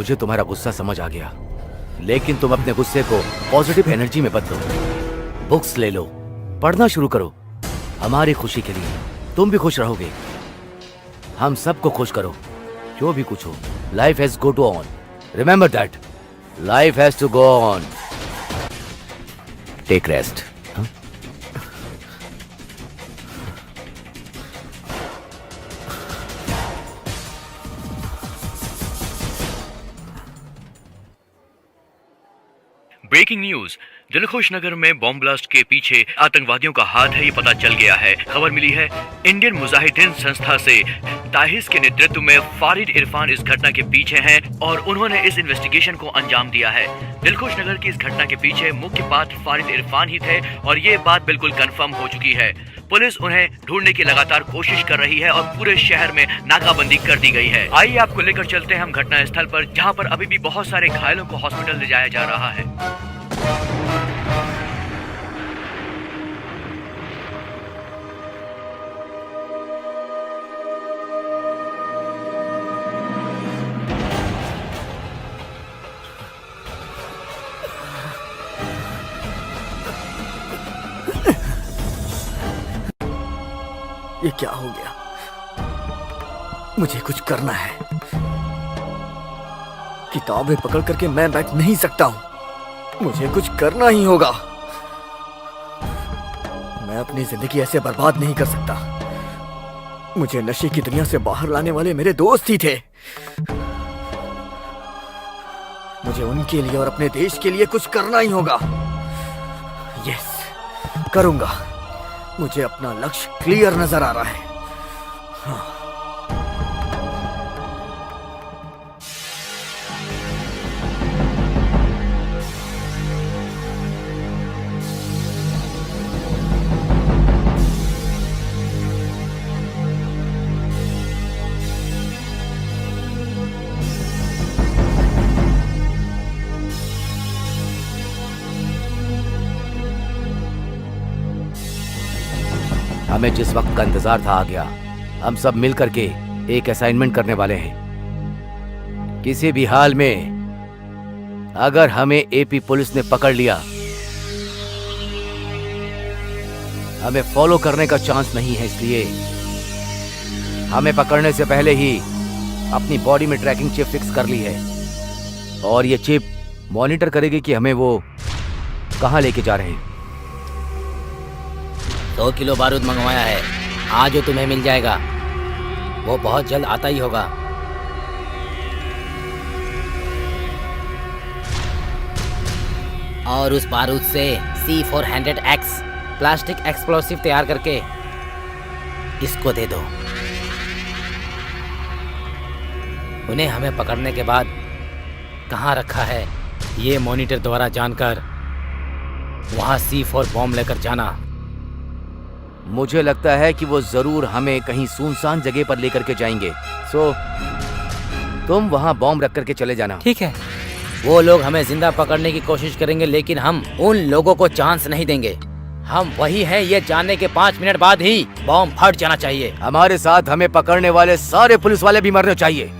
मुझे तुम्हारा गुस्सा समझ आ गया, लेकिन तुम अपने गुस्से को पॉजिटिव एनर्जी में बदलो। बुक्स ले लो, पढ़ना शुरू करो। हमारी खुशी के लिए तुम भी खुश रहोगे। हम सबको खुश करो, जो भी कुछ हो। Life has go to on, remember that. Life has to go on. Take rest. Breaking news, Dilkhush Nagar में बॉम्ब ब्लास्ट के पीछे आतंकवादियों का हाथ है, ये पता चल गया है। खबर मिली है इंडियन मुजाहिदीन संस्था से। ताहिस के नेतृत्व में फारिद इरफान इस घटना के पीछे हैं और उन्होंने इस इन्वेस्टिगेशन को अंजाम दिया है। दिलखुश नगर की इस घटना के पीछे मुख्य बात फारिद इरफान ही थे और ये बात बिल्कुल कंफर्म हो चुकी है। पुलिस उन्हें ढूंढने की लगातार कोशिश कर रही है और पूरे शहर में नाकाबंदी कर दी गई है। आइए आपको लेकर चलते हैं हम घटना स्थल पर, जहां पर अभी भी बहुत सारे घायलों को हॉस्पिटल ले जाया जा रहा है। ये क्या हो गया? मुझे कुछ करना है। किताबें पकड़ करके मैं बैठ नहीं सकता हूं। मुझे कुछ करना ही होगा। मैं अपनी जिंदगी ऐसे बर्बाद नहीं कर सकता। मुझे नशे की दुनिया से बाहर लाने वाले मेरे दोस्त ही थे। मुझे उनके लिए और अपने देश के लिए कुछ करना ही होगा। यस, करूंगा। मुझे अपना लक्ष्य क्लियर नजर आ रहा है। हाँ। हमें जिस वक्त का इंतजार था आ गया। हम सब मिल करके एक असाइनमेंट करने वाले हैं। किसी भी हाल में अगर हमें एपी पुलिस ने पकड़ लिया, हमें फॉलो करने का चांस नहीं है। इसलिए हमें पकड़ने से पहले ही अपनी बॉडी में ट्रैकिंग चिप फिक्स कर ली है और ये चिप मॉनिटर करेगी कि हमें वो कहां लेके जा रहे हैं। 2 किलो बारूद मंगवाया है, आज जो तुम्हें मिल जाएगा वो बहुत जल्द आता ही होगा। और उस बारूद से C400X प्लास्टिक एक्सप्लोसिव तैयार करके इसको दे दो। उन्हें हमें पकड़ने के बाद कहाँ रखा है ये मॉनिटर द्वारा जानकर वहाँ C4 बॉम्ब लेकर जाना। मुझे लगता है कि वो जरूर हमें कहीं सुनसान जगह पर लेकर के जाएंगे। सो तुम वहाँ बॉम्ब रख करके चले जाना। ठीक है। वो लोग हमें जिंदा पकड़ने की कोशिश करेंगे, लेकिन हम उन लोगों को चांस नहीं देंगे। हम वही हैं ये जानने के 5 मिनट बाद ही बॉम्ब फट जाना चाहिए। हमारे साथ हमें पकड़ने वाले सारे पुलिस वाले भी मरने चाहिए।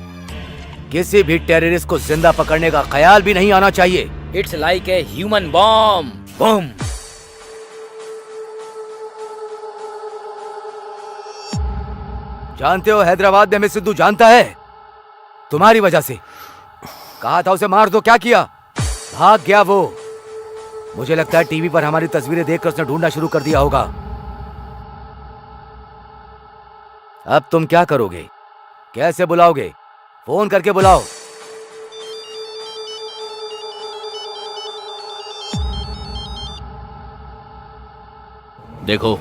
किसी भी टेररिस्ट को जिंदा पकड़ने का ख्याल भी नहीं आना चाहिए। It's like a human bomb. Boom. जानते हो हैदराबाद में हमें सिद्धू जानता है, तुम्हारी वजह से। कहा था उसे मार दो, क्या किया? भाग गया वो। मुझे लगता है टीवी पर हमारी तस्वीरें देखकर उसने ढूंढना शुरू कर दिया होगा। अब तुम क्या करोगे? कैसे बुलाओगे? फोन करके बुलाओ। देखो,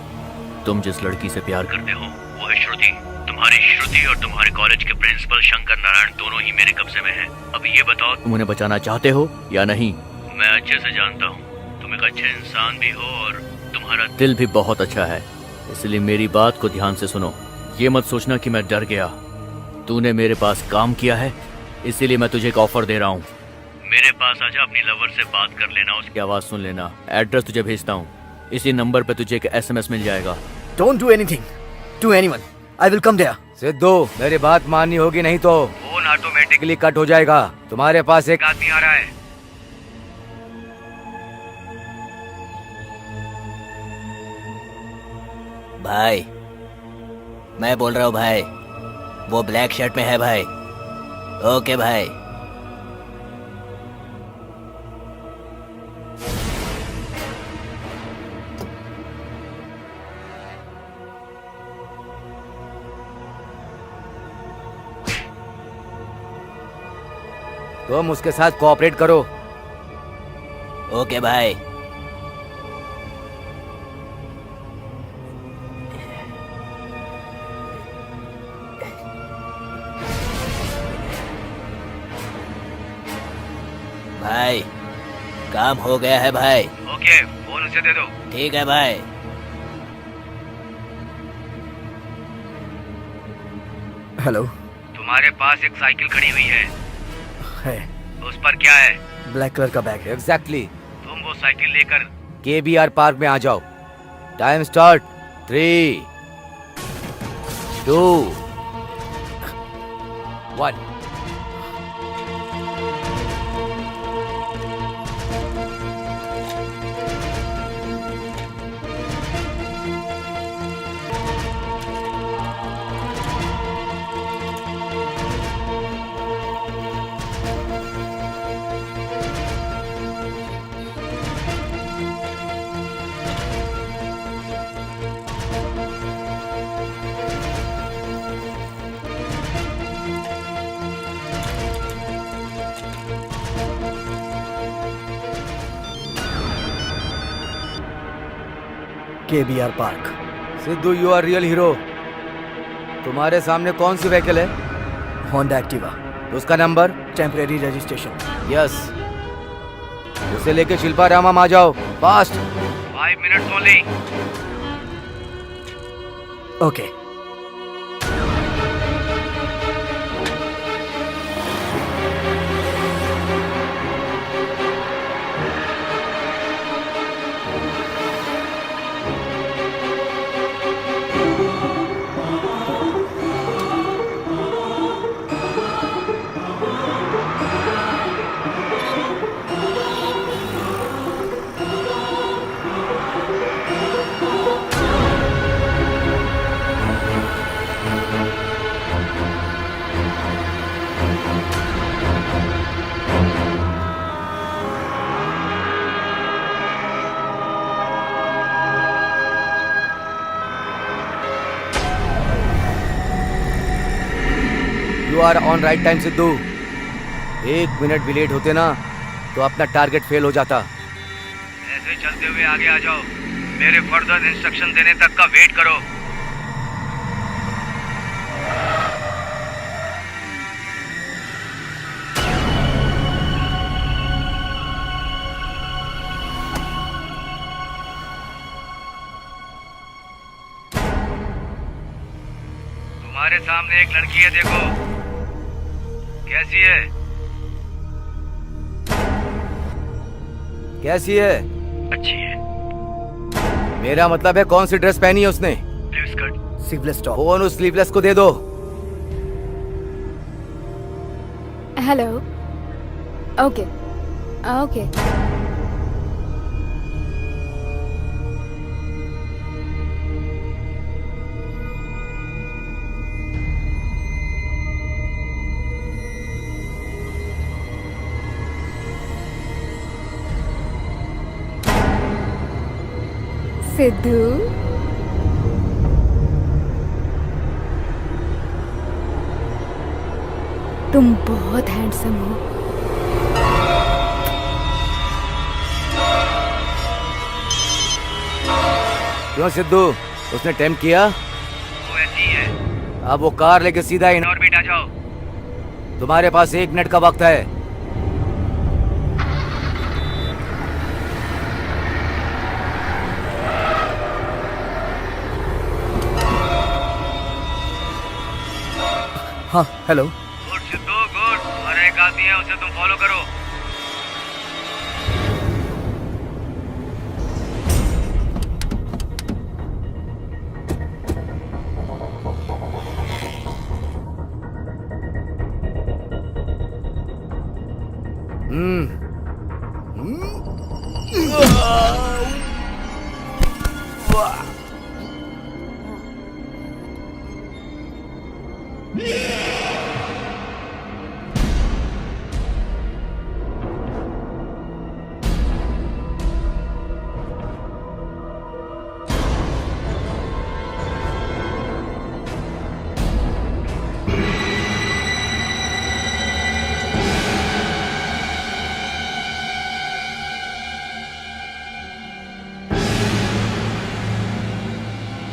तुम जिस लड़की से प्यार करते हो वो है श्रुति। तुम्हारी श्रुति और तुम्हारे कॉलेज के प्रिंसिपल शंकर नारायण दोनों ही मेरे कब्जे में हैं। अभी ये बताओ, तुम उन्हें बचाना चाहते हो या नहीं? मैं अच्छे से जानता हूँ तुम एक अच्छे इंसान भी हो और तुम्हारा दिल भी बहुत अच्छा है, इसलिए मेरी बात को ध्यान से सुनो। ये मत सोचना कि मैं डर गया। तूने मेरे पास काम किया है, इसीलिए मैं तुझे एक ऑफर दे रहा हूँ। मेरे पास आजा, अपनी लवर से बात कर लेना, उसकी आवाज सुन लेना। एड्रेस तुझे भेजता हूँ, इसी नंबर पे तुझे एक SMS मिल जाएगा। Don't do anything to anyone. I will come there. Sidhu, मेरी बात माननी होगी, नहीं तो फोन ऑटोमेटिकली कट हो जाएगा। तुम्हारे पास एक आदमी आ रहा है। भाई, मैं बोल रहा हूँ भाई, वो ब्लैक शर्ट में है भाई। ओके भाई। तुम उसके साथ कोऑपरेट करो। ओके भाई। भाई, काम हो गया है भाई। ओके, फोन उसे दे दो। ठीक है भाई। हेलो। तुम्हारे पास एक साइकिल खड़ी हुई है। उस पर क्या है? ब्लैक कलर का बैग है। एग्जैक्टली। तुम वो साइकिल लेकर KBR पार्क में आ जाओ। Time start. 3, 2, 1। KBR park. Sidhu, you are real hero. तुम्हारे सामने कौन सी व्हीकल है? Honda Activa. उसका नंबर? Temporary registration. यस। उसे लेके शिल्पारामम आ जाओ, fast. 5 minutes only. Okay. You are on right time Sidhu. 1 minute भी लेट होते ना तो अपना टारगेट फेल हो जाता। ऐसे चलते हुए आगे आ जाओ। मेरे फर्दर इंस्ट्रक्शन देने तक का वेट करो। तुम्हारे सामने एक लड़की है, देखो कैसी है। कैसी है? अच्छी है। मेरा मतलब है कौन सी ड्रेस पहनी है उसने? Blue skirt, sleeveless top. Phone उस स्लीवलेस को दे दो। हेलो। Okay okay. सिद्धू, तुम बहुत हैंडसम हो। क्यों सिद्धू, उसने टेम्प किया? वो ऐसी है। अब वो कार लेके सीधा इन ऑर्बिट आ जाओ। तुम्हारे पास 1 मिनट का वक्त है। हाँ, हेलो। Good Sidhu, good. और एक आदमी है, उसे तुम फॉलो करो।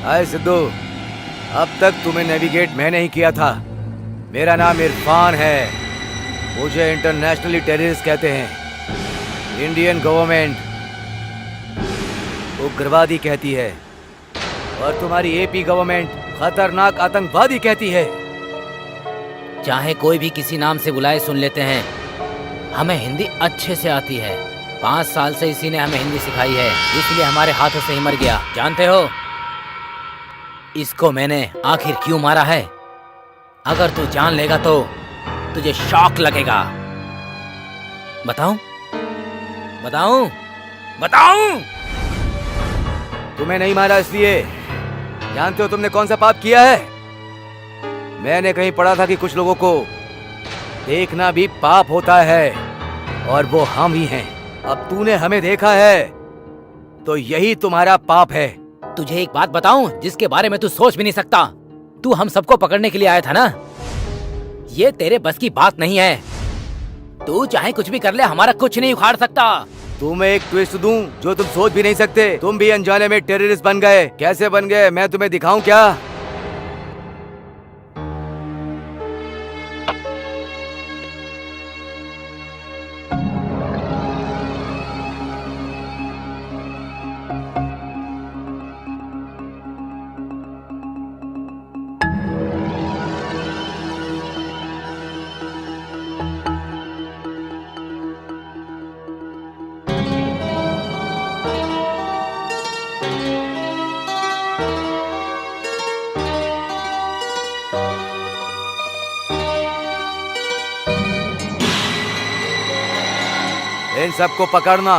हाय सिद्धू, अब तक तुम्हें नेविगेट मैंने ही किया था। मेरा नाम इरफान है। मुझे इंटरनेशनली टेररिस्ट कहते हैं। इंडियन गवर्नमेंट उग्रवादी कहती है और तुम्हारी एपी गवर्नमेंट खतरनाक आतंकवादी कहती है। चाहे कोई भी किसी नाम से बुलाए सुन लेते हैं। हमें हिंदी अच्छे से आती है। 5 साल से इसी ने हमें हिंदी सिखाई है, इसलिए हमारे हाथों से ही मर गया। जानते हो इसको मैंने आखिर क्यों मारा है? अगर तू जान लेगा तो तुझे शॉक लगेगा। बताऊं? बताऊं? बताऊं? तुम्हें नहीं मारा इसलिए। जानते हो तुमने कौन सा पाप किया है? मैंने कहीं पढ़ा था कि कुछ लोगों को देखना भी पाप होता है, और वो हम ही हैं। अब तूने हमें देखा है तो यही तुम्हारा पाप है। तुझे एक बात बताऊं जिसके बारे में तू सोच भी नहीं सकता। तू हम सबको पकड़ने के लिए आया था ना? ये तेरे बस की बात नहीं है। तू चाहे कुछ भी कर ले, हमारा कुछ नहीं उखाड़ सकता। तुम्हें एक ट्विस्ट दूं जो तुम सोच भी नहीं सकते। तुम भी अनजाने में टेररिस्ट बन गए। कैसे बन गए मैं तुम्हें दिखाऊं क्या? इन सबको पकड़ना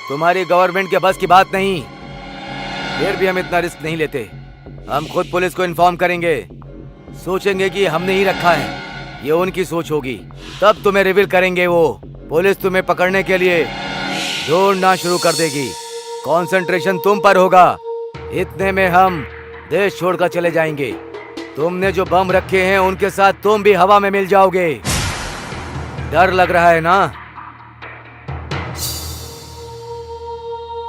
तुम्हारी गवर्नमेंट के बस की बात नहीं। फिर भी हम इतना रिस्क नहीं लेते। हम खुद पुलिस को इन्फॉर्म करेंगे। सोचेंगे कि हमने ही रखा है, ये उनकी सोच होगी। तब तुम्हें रिवील करेंगे वो। पुलिस तुम्हें पकड़ने के लिए ढूंढना शुरू कर देगी। कंसंट्रेशन तुम पर होगा। इतने में हम देश छोड़कर चले जाएंगे। तुमने जो बम रखे हैं उनके साथ तुम भी हवा में मिल जाओगे। डर लग रहा है ना?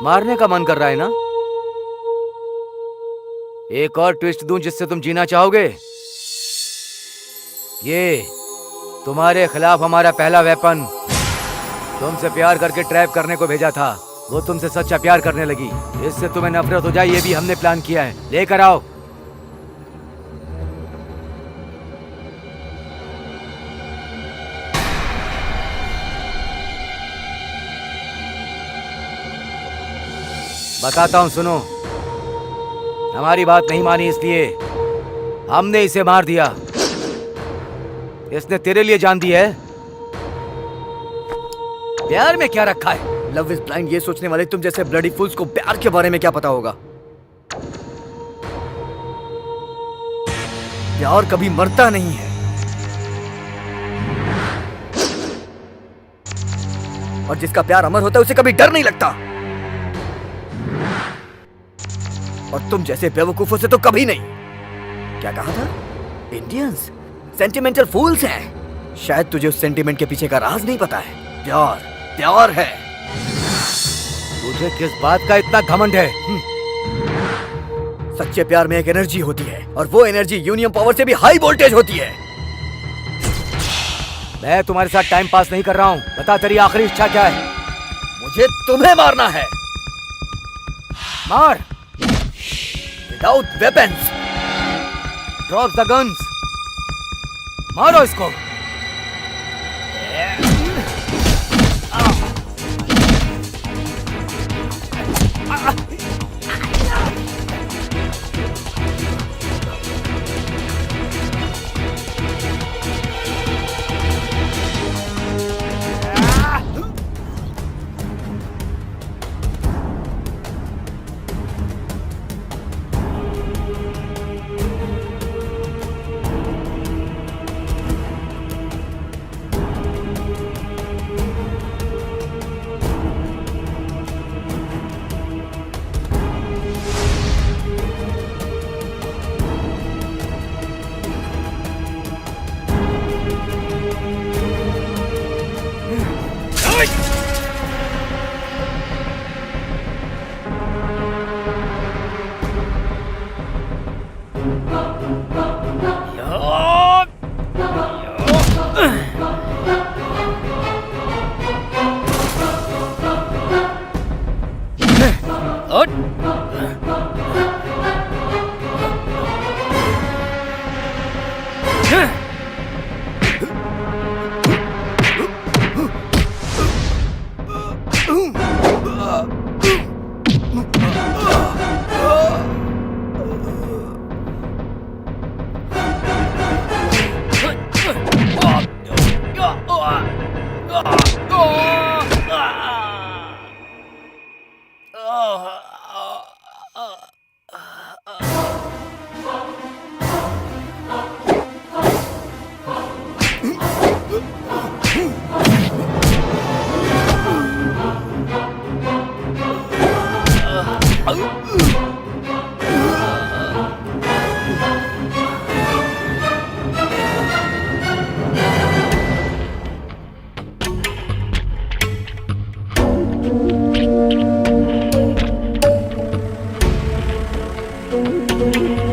मारने का मन कर रहा है ना? एक और ट्विस्ट दूं जिससे तुम जीना चाहोगे? ये तुम्हारे खिलाफ हमारा पहला वेपन। तुमसे प्यार करके ट्रैप करने को भेजा था। वो तुमसे सच्चा प्यार करने लगी। इससे तुम्हें नफरत हो जाए ये भी हमने प्लान किया है। लेकर आओ। बताता हूं, सुनो। हमारी बात नहीं मानी इसलिए हमने इसे मार दिया। इसने तेरे लिए जान दी है। प्यार में क्या रखा है? लव इज ब्लाइंड ये सोचने वाले तुम जैसे ब्लडी फूल्स को प्यार के बारे में क्या पता होगा? प्यार कभी मरता नहीं है, और जिसका प्यार अमर होता है उसे कभी डर नहीं लगता। और तुम जैसे बेवकूफों से तो कभी नहीं। क्या कहा था? इंडियंस सेंटिमेंटल फूल्स हैं। शायद तुझे उस सेंटिमेंट के पीछे का राज नहीं पता है। प्यार प्यार है। तुझे किस बात का इतना घमंड है? सच्चे प्यार में एक एनर्जी होती है, और वो एनर्जी यूनियन पावर से भी हाई वोल्टेज होती है। मैं तुम्हारे साथ टाइम पास नहीं कर रहा हूँ। बता तेरी आखिरी इच्छा क्या है? मुझे तुम्हें मारना है। मार। Without weapons. Drop the guns. मारो इसको। Thank you.